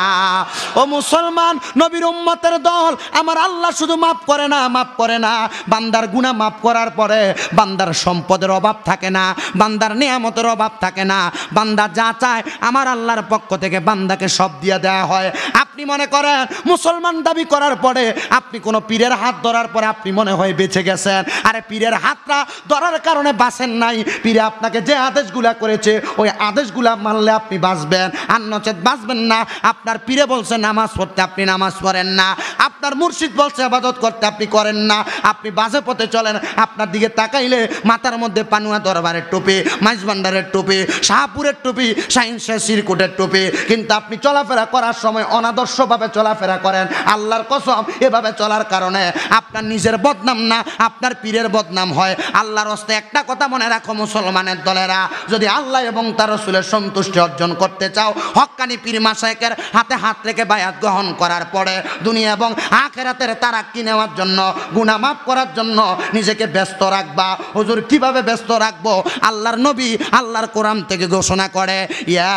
Speaker 1: ও মুসলমান নবীর উম্মতের দল, আমার আল্লাহ শুধু মাফ করে না, মাফ করে না, বান্দার গুনাহ মাফ করার পরে বান্দার সম্পদের অভাব থাকে না, বান্দার নিয়ামতের অভাব থাকে না, বান্দা যা চায় আমার আল্লাহর পক্ষ থেকে বান্দাকে সব দিয়ে দেওয়া হয়। আপনি মনে করেন মুসলমান দাবি করার পরে আপনি কোনো পীরের হাত ধরার পরে আপনি মনে হয় বেঁচে গেছেন, আরে পীরের হাতটা ধরার কারণে বাঁচেন নাই, পীরে আপনাকে যে আদেশগুলা করেছে ওই আদেশগুলা মানলে আপনি বাঁচবেন, আর নচেত বাঁচবেন না। আপনার পীরে বলছে নামাজ পড়তে, আপনি নামাজ পড়েন না, আপনার মুর্শিদ বলছে ইবাদত করতে, আপনি করেন না, আপনি বাজে পথে চলেন। আপনার দিকে তাকাইলে মাথার মধ্যে পানুয়া দরবারের টুপি, মাইজভান্ডারের টুপি, শাহপুরের টুপি, শাহিন শাহ সিরকুটের টুপি, কিন্তু আপনি চলাফেরা করার সময় অনাদর্শভাবে চলাফেরা করেন। আল্লাহর কসম, এভাবে চলার কারণে আপনার নিজের বদনাম না, আপনার পীরের বদনাম হয়। আল্লাহর হস্তে একটা কথা মনে রাখো মুসলমানের দলেরা, যদি আল্লাহ এবং তার রাসূলের সন্তুষ্টি অর্জন করতে চাও, হক্কানি পীর মাশায়েখের হাতে হাত রেখে বায়াত গ্রহণ করার পরে দুনিয়া এবং আখিরাতের তারাক্কি নেওয়ার জন্য, গুনাহ মাফ করার জন্য নিজেকে ব্যস্ত রাখবা। হুজুর কিভাবে ব্যস্ত রাখবো? আল্লাহর নবী আল্লাহর কোরআন থেকে ঘোষণা করে, ইয়া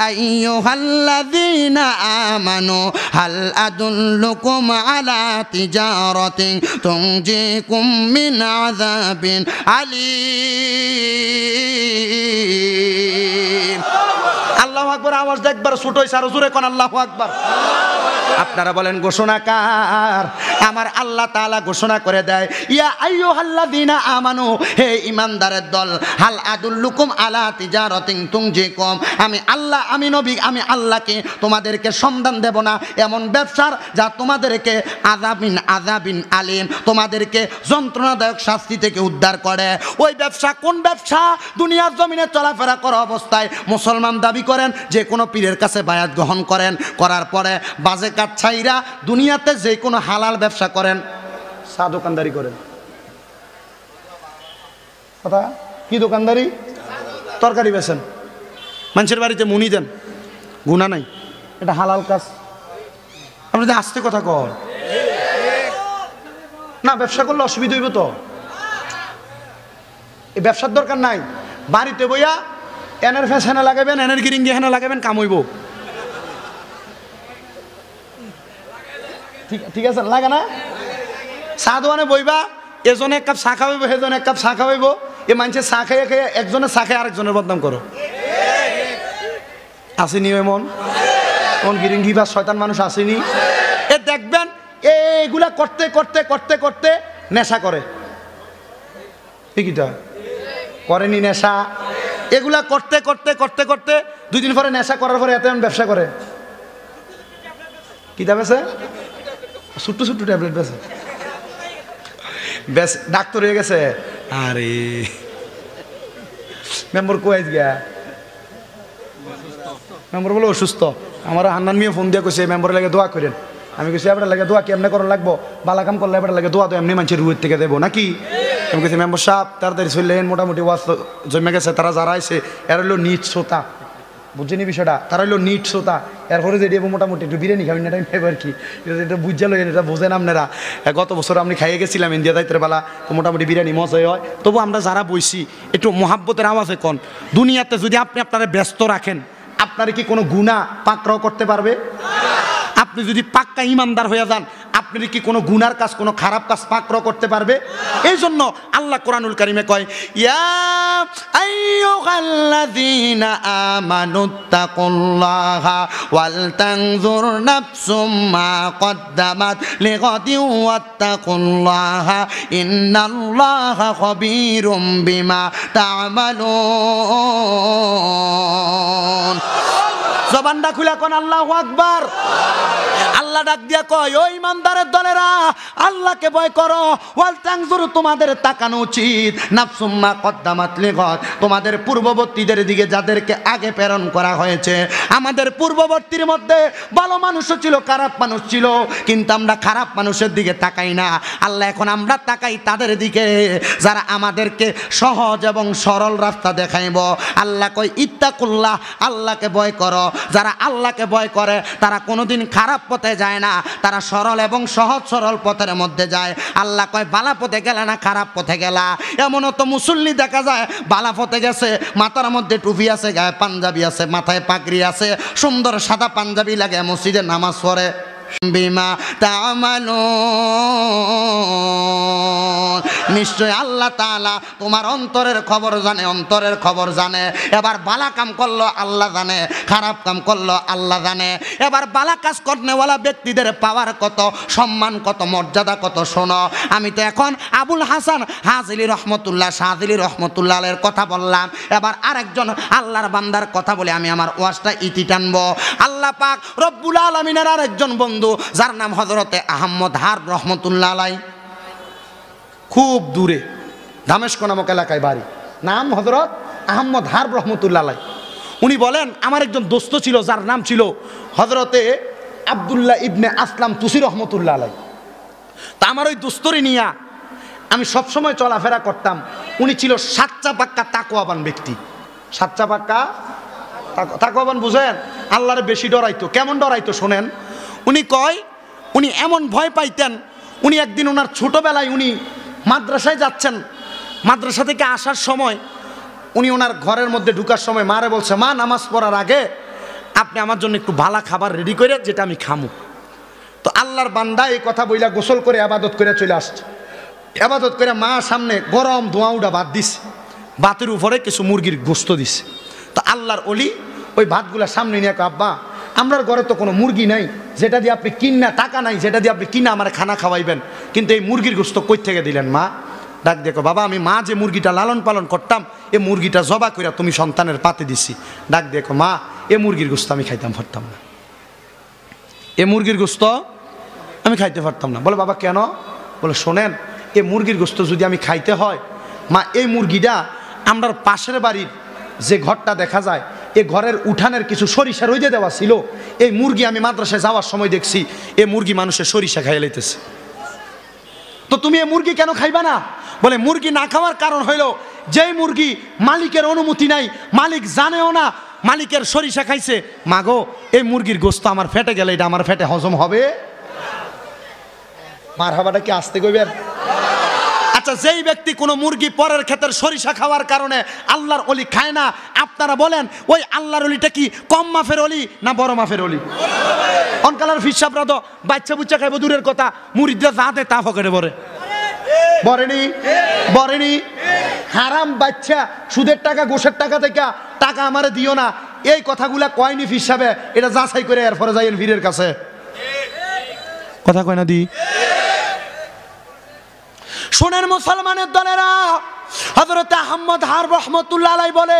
Speaker 1: আইয়ুহাল্লাযীনা আমানু হাল আদুল্লুকুম আলা তিজারাতিন তুনজিকুম মিন আযাবিন আলীম। আল্লাহু আকবার। আওয়াজ দেখবার ছোট হইছে, আর জোরে কোন আল্লাহু আকবার। আপনারা বলেন ঘোষণাকার? আমার আল্লাহ তাআলা ঘোষণা করে দেয়, ইয়া আইয়ুহাল্লাযীনা আমানু, হে ঈমানদারের দল, হাল আদুল্লুকুম আলা তিজারাতিন তুনজিকুম, আমি আল্লাহ, আমি নবী, আমি আল্লাহকে তোমাদেরকে সন্ধান দেব না এমন ব্যবসার যা তোমাদেরকে আযাবিন আলীম, তোমাদেরকে যন্ত্রণাদায়ক শাস্তি থেকে উদ্ধার করে। ওই ব্যবসা কোন ব্যবসা? দুনিয়ার জমিনে চলাফেরা করা অবস্থায় মুসলমান দাবি করেন, যে কোনো পীরের কাছে বায়াত গ্রহণ করেন, করার পরে বাজে কাজ ছাইরা দুনিয়াতে যে কোনো হালাল ব্যবসা করেন, চা দোকানদারি করেন, কথা কি দোকানদারি, তরকারি বেচেন, মানুষের বাড়িতে মুনি দেন, গুনাহ নাই, এটা হালাল কাজ। আপনি যদি আস্তে কথা কর না, ব্যবসা করলে অসুবিধা হইব তো। এই ব্যবসার দরকার নাই, বাড়িতে বইয়া এনের ফেস হেনে লাগাবেন, এনের গিরিঙ্গি হেনে লাগাবেন, কাম হইব। ঠিক আছে, লাগে না? চা দোকানে বইবা, এজনে এক কাপ চা খাওয়াইব, সেজনে এক কাপ চা খাওয়াইব, এ মানুষের চা খাইয়ে খাইয়ে একজনের চা খাই আরেকজনের বদনাম করো, আসেনি এমন? কোন গিরিঙ্গি বা শয়তান মানুষ আসেনি? এ দেখবেন এগুলা করতে করতে করতে করতে নেশা করে, ঠিকইটা করেনি নেশা? এগুলা করতে করতে করতে করতে 2 দিন পরে নেশা করার পরে এত ব্যবসা করে, কি বেছে? ছোট্ট ছোট্ট ট্যাবলেট বেছে, বেশ ডাক্তার হয়ে গেছে। আরে মেম্বার কই গিয়া, মেম্বার বলে অসুস্থ। আমার হান্নান মিয়া ফোন দিয়ে কইছে মেম্বারের লাগে দোয়া করেন। আমি কইছি এবার লাগে দোয়া কেমনে করার লাগবো, বালা কাম করলে এবার লাগে দোয়া তো এমনি মানুষের রুয়ের থেকে দেবো নাকি? আমি কইছি মেম্বার সাহেব তাড়াতাড়ি চললেন, মোটামুটি ওয়াজ জমে গেছে। তারা যারা আইছে এর হইলো নিট শ্রোতা, বুঝছেনি বিষয়টা? তারা হইলো নিট শ্রোতা। এরপরে যে দেবো মোটামুটি একটু বিরিয়ানি খাবেন না, টাইম আর কি এটা বুঝে লইন, এটা বোঝেন আপনারা। গত বছর আমি খাইয়ে গেছিলাম ইন্ডিয়া দায়িত্বের বেলা, তো মোটামুটি বিরিয়ানি মজাই হয়। তবু আমরা যারা বইছি একটু মোহাব্বতের আওয়াজে কোন, দুনিয়াতে যদি আপনি আপনারা ব্যস্ত রাখেন, আপনার কি কোনো গুনাহ পাকড়াও করতে পারবে? আপনি যদি পাক্কা ইমানদার হয়ে যান, আপনি কি কোনো গুনার কাজ, কোনো খারাপ কাজ পাকড়াও করতে পারবে? এই জন্য আল্লাহ কোরআনুল কারিমে কয়, ইয়া আইয়ুহাল্লাযীনা আমানুত্তাকুল্লাহা ওয়াল তানজুর নাফসুম মা কদ্দামাত লিগাদিন ওয়াত্তাকুল্লাহা ইন্নাল্লাহা খাবীরুম বিমা তা'মালুন। জবানটা খুলে কোন আল্লাহু আকবার। আল্লাহ ডাক দিয়া কয়, ও ইমানদারের দলেরা আল্লাহকে ভয় করো। ওয়াল তানজুর, তোমাদের তাকানো উচিত, নাফসুম মা কদ্দামাত লিগাদ, তোমাদের পূর্ববর্তীদের দিকে যাদেরকে আগে প্রেরণ করা হয়েছে। আমাদের পূর্ববর্তীর মধ্যে ভালো মানুষও ছিল, খারাপ মানুষ ছিল, কিন্তু আমরা খারাপ মানুষের দিকে তাকাই না। আল্লাহ এখন আমরা তাকাই তাদের দিকে যারা আমাদেরকে সহজ এবং সরল রাস্তা দেখাইব। আল্লাহ কয় ইত্তাকুল্লাহ, আল্লাহকে ভয় করো। যারা আল্লাহকে ভয় করে তারা কোনোদিন খারাপ পথে যায় না, তারা সরল এবং সহজ সরল পথের মধ্যে যায়। আল্লাহ কয় বালা পথে গেলে না খারাপ পথে গেলা। এমনও তো মুসল্লি দেখা যায় বালা পথে গেছে, মাথার মধ্যে টুপি আছে, গায়ে পাঞ্জাবি আছে, মাথায় পাগড়ি আছে, সুন্দর সাদা পাঞ্জাবি লাগে, মসজিদে নামাজ পড়ে। বিমা তা'মালুন, নিশ্চয় আল্লাহ তাআলা তোমার অন্তরের খবর জানে, অন্তরের খবর জানে। এবার বালা কাম করলো আল্লাহ জানে, খারাপ কাম করলো আল্লাহ জানে। এবার বালা কাজ করনেওয়ালা ব্যক্তিদের পাওয়ার কত, সম্মান কত, মর্যাদা কত শোনো। আমি তো এখন আবুল হাসান হাজিলি রহমতুল্লাহ শাহজিলি রহমতুল্লাহ এর কথা বললাম, এবার আরেকজন আল্লাহর বান্দার কথা বলে আমি আমার ওয়াজটা ইতি টানবো। আল্লাহ পাক রব্বুল আলামিনের আরেকজন বন্ধু যার নাম হযরতে আহমদ হারব রহমতুল্লাহ আলাই, খুব দূরে দামেস্ক নামক এলাকায় বাড়ি, নাম হযরত আহমদ হারব রহমতুল্লাহ আলাই। উনি বলেন আমার একজন দোস্ত ছিল যার নাম ছিল হযরতে আব্দুল্লাহ ইবনে আসলাম তুসি রহমতুল্লাহ আলাই। তা আমার ওই দোস্তরে নিয়া আমি সবসময় চলাফেরা করতাম। উনি ছিল সাচ্চা পাক্কা তাকওয়াবান ব্যক্তি। সাচ্চা পাক্কা তাকওয়াবান বুঝেন? আল্লাহরে বেশি ডরাইতো। কেমন ডরাইতো শোনেন। উনি কয় উনি এমন ভয় পাইতেন, উনি একদিন ওনার ছোটোবেলায় উনি মাদ্রাসায় যাচ্ছেন, মাদ্রাসা থেকে আসার সময় উনি ওনার ঘরের মধ্যে ঢুকার সময় মারে বলছে, মা নামাজ পড়ার আগে আপনি আমার জন্য একটু ভালো খাবার রেডি করে যেটা আমি খামু। তো আল্লাহর বান্দা এই কথা বইলা গোসল করে আবাদত করে চলে আসছে। আবাদত করে মা সামনে গরম ধোঁয়া উডা ভাত দিছে, ভাতের উপরে কিছু মুরগির গোস্ত দিছে। তো আল্লাহর ওলি ওই ভাতগুলা সামনে নিয়ে আব্বা আমরার ঘরে তো কোনো মুরগি নাই যেটা দিয়ে আপনি কিনা, টাকা নাই যেটা দিয়ে আপনি কিনা আমার খানা খাওয়াইবেন, কিন্তু এই মুরগির গোস্ত কই থেকে দিলেন মা? ডাক দেখো বাবা আমি মা যে মুরগিটা লালন পালন করতাম এই মুরগিটা জবা কইরা তুমি সন্তানের পাতে দিছি। ডাক দেখো মা এ মুরগির গোস্ত আমি খাইতাম পারতাম না, এ মুরগির গোস্ত আমি খাইতে পারতাম না। বলে বাবা কেন? বলে শোনেন এ মুরগির গোস্ত যদি আমি খাইতে হয় মা, এই মুরগিটা আমরার পাশের বাড়ির যে ঘরটা দেখা যায় এই ঘরের উঠানের কিছু সরিষা রইদে দেওয়া ছিল, এই মুরগি আমি মাদ্রাসায় যাওয়ার সময় দেখছি এই মুরগি মানুষের সরিষা খাইয়ে লাইতেছে। তো তুমি এই মুরগি কেন খাইবা না? বলে মুরগি না খাওয়ার কারণ হইল যেই মুরগি মালিকের অনুমতি নাই, মালিক জানেও না, মালিকের সরিষা খাইছে, মাগো এই মুরগির গোস্ত আমার ফেটে গেলে এটা আমার ফেটে হজম হবে? মার হাবাটা কি আসতে কইবেন? আচ্ছা যেই ব্যক্তি কোনো মুরগি পরের ক্ষেতের সরিষা খাওয়ার কারণে আল্লাহর ওলি খায় না, আপনারা বলেন ওই আল্লাহর ওলিটা কি কম মাফের ওলি না বড় মাফের ওলি? অনকালার ফিসাবরা তো বাচ্চা বুচ্চা খাইব দূরের কথা, মুরিদরা যাতে তা ফকেটে বরে বরেনি বরেনি। হারাম বাচ্চা সুদের টাকা ঘুষের টাকা থেকে টাকা আমারে দিও না, এই কথাগুলা কয়নি হিসাবে এটা যাচাই করে এরপরে যাইয়েন পীরের কাছে। কথা কয় না দি? শোনেন মুসলমানের দলেরা, হযরত আহমদ হারব রহমাতুল্লাহ আলাইহি বলে,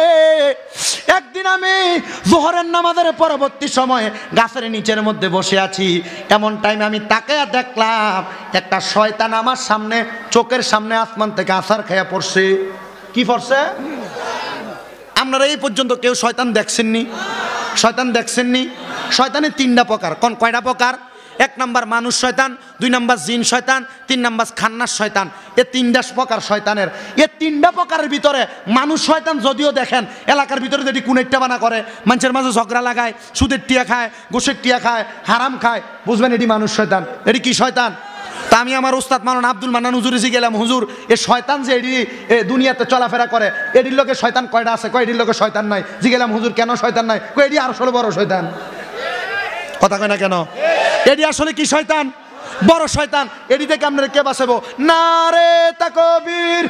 Speaker 1: একদিন আমি যোহরের নামাজের পরবর্তী সময়ে গাছের নিচের মধ্যে বসে আছি, এমন টাইমে আমি তাকায়া দেখলাম একটা শয়তান আমার সামনে, চোখের সামনে আসমান থেকে আছাড় খেয়া পড়ছে। কি পড়ছে? আপনারা এই পর্যন্ত কেউ শয়তান দেখছেননি? শয়তান দেখছেননি? শয়তানের তিনটা প্রকার। কোন কয়টা প্রকার? এক নাম্বার মানুষ শয়তান, দুই নাম্বার জিন শয়তান, তিন নাম্বার খান্নাস শয়তান। এ তিনটা প্রকার শয়তানের। এ তিনটা প্রকারের ভিতরে মানুষ শয়তান যদিও দেখেন এলাকার ভিতরে যদি কুনেরটা বানা করে, মানুষের মাঝে ঝগড়া লাগায়, সুদের টিয়া খায়, গোশের টিয়া খায়, হারাম খায়, বুঝবেন এটি মানুষ শয়তান। এটি কি শয়তান? তা আমি আমার উস্তাদ মাওলানা আব্দুল মান্নান হুজুরে গেলাম, হুজুর এ শয়তান যে এটি দুনিয়াতে চলাফেরা করে, এটির লোকে শয়তান কয়টা আছে? কয় এটির লোকে শয়তান নাই। গেলাম হুজুর কেন শয়তান নাই? কয় এটি আসলে বড় শয়তান। কথা কয় না কেন? এটি আসলে কি শয়তান? বড় শয়তান। এটি থেকে আপনারা কে বাঁচাবো? নারে তাকবীর,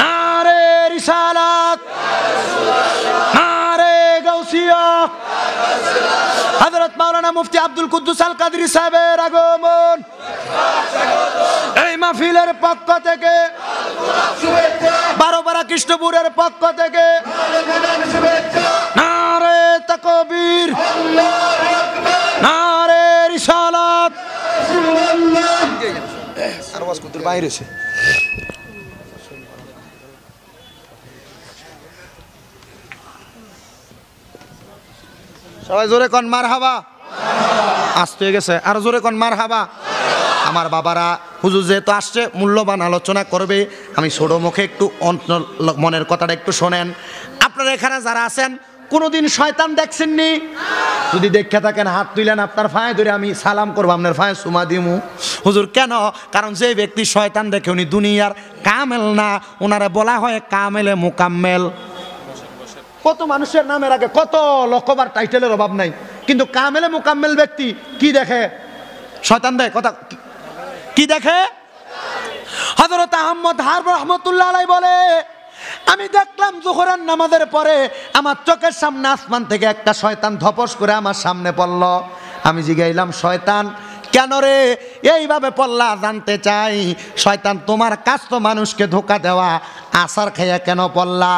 Speaker 1: নারে রিসালাত, নারে গাউসিয়া। হযরত মাওলানা মুফতি আব্দুল কুদ্দুস আল কাদরি সাহেবের আগমন এই মাহফিলের পক্ষ থেকে, বারোপাড়া কৃষ্ণপুরের পক্ষ থেকে নারে তাকবীর, নারে রিসালাত। আর ওয়াজ কুতুর বাইরে এসে সবাই জোরে কোন মারহাবা। আসতে হয়ে গেছে, আর জোরে কোন মারহাবা। আমার বাবারা, হুজুর যেহেতু আসছে মূল্যবান আলোচনা করবে, আমি ছোট মুখে একটু মনের কথাটা একটু শোনেন। আপনারা এখানে যারা আছেন কোনোদিন শয়তান দেখছেননি? যদি দেখে থাকেন হাত তুলেন, আপনার ফায়ে ধরে আমি সালাম করবো, আপনার ফায়ে সুমা দিমু। হুজুর কেন? কারণ যে ব্যক্তি শয়তান দেখে উনি দুনিয়ার কামেল না, ওনারা বলা হয় কামেলে মুকাম্মেল। কত মানুষের নামের আগে কত লকবার টাইটেলের অভাব নাই, কিন্তু কামেলে মুকাম্মেল ব্যক্তি কি দেখে? শয়তান দেখে। কথা কি দেখে? হযরত আহমদ হারব রহমাতুল্লাহ আলাইহি বলে, আমি দেখলাম যোহরের নামাজের পরে আমার চোখের সামনে আসমান থেকে একটা শয়তান ধপস করে আমার সামনে পড়ল। আমি জিগাইলাম, শয়তান কেন রে এইভাবে পড়লা? জানতে চাই শয়তান তোমার কাজ তো মানুষকে ধোঁকা দেওয়া, আসার খাইয়া কেন পড়লা?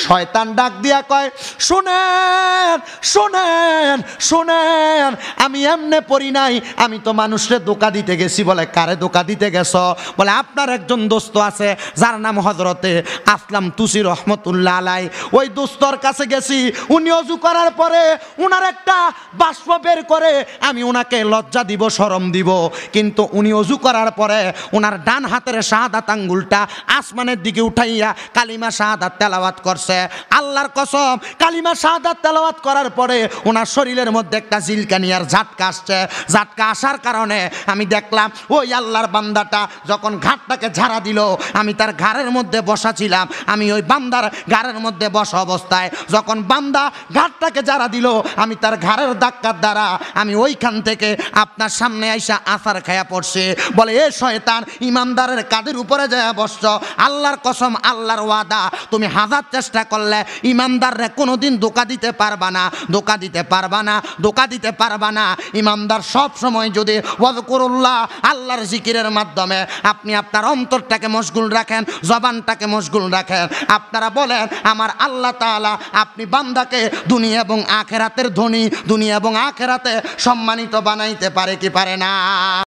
Speaker 1: শয়তান ডাক দিয়া কয়, শুনেন শুনেন শুনেন, আমি এমনে পড়ি নাই, আমি তো মানুষকে ধোঁকা দিতে গেছি। বলে কারে ধোঁকা দিতে গেছ? বলে আপনার একজন দোস্ত আছে যার নাম হযরতে আসলাম তুসি রহমতুল্লাহ আলাই, ওই দোস্তর কাছে গেছি। উনি অজু করার পরে উনার একটা বাষ্প বের করে, আমি উনাকে লজ্জা দিব, শরম দিব, কিন্তু উনি অজু করার পরে ওনার ডান হাতের শাহাদাত আঙ্গুলটা আসমানের দিকে উঠাইয়া কালিমা শাহাদাত তেলাওয়াত করছে। আল্লাহর কসম, কালিমা শাহাদাত তেলাওয়াত করার পরে ওনার শরীরের মধ্যে একটা জিলকানিয়ার ঝাটকা আসছে। ঝাটকা আসার কারণে আমি দেখলাম ওই আল্লাহর বান্দাটা যখন ঘাটটাকে ঝাড়া দিল, আমি তার ঘাড়ের মধ্যে বসা ছিলাম। আমি ওই বান্দার ঘাড়ের মধ্যে বসা অবস্থায় যখন বান্দা ঘাটটাকে ঝাড়া দিল, আমি তার ঘাড়ের ধাক্কার দ্বারা আমি ওইখান থেকে আপনার সামনে আইসা আসার খায়া পড়ছে। বলে এ শয়তান, ইমানদারের কাদের উপরে যায় বসছ? আল্লাহর কসম, আল্লাহর ওয়াদা, তুমি হাজার চেষ্টা করলে ইমানদাররে কোনোদিন ধোঁকা দিতে পারবা না, ধোঁকা দিতে পারবা না, ধোঁকা দিতে পারবা না। ইমানদার সব সময় যদি ওয়াজকুরুল্লাহ, আল্লাহর জিকিরের মাধ্যমে আপনি আপনার অন্তরটাকে মশগুল রাখেন, জবানটাকে মশগুল রাখেন, আপনারা বলেন আমার আল্লাহ তাআলা আপনি বান্দাকে দুনিয়া এবং আখেরাতের ধনী, দুনিয়া এবং আখেরাতে সম্মানিত বানাইতে পারে কি পারে না?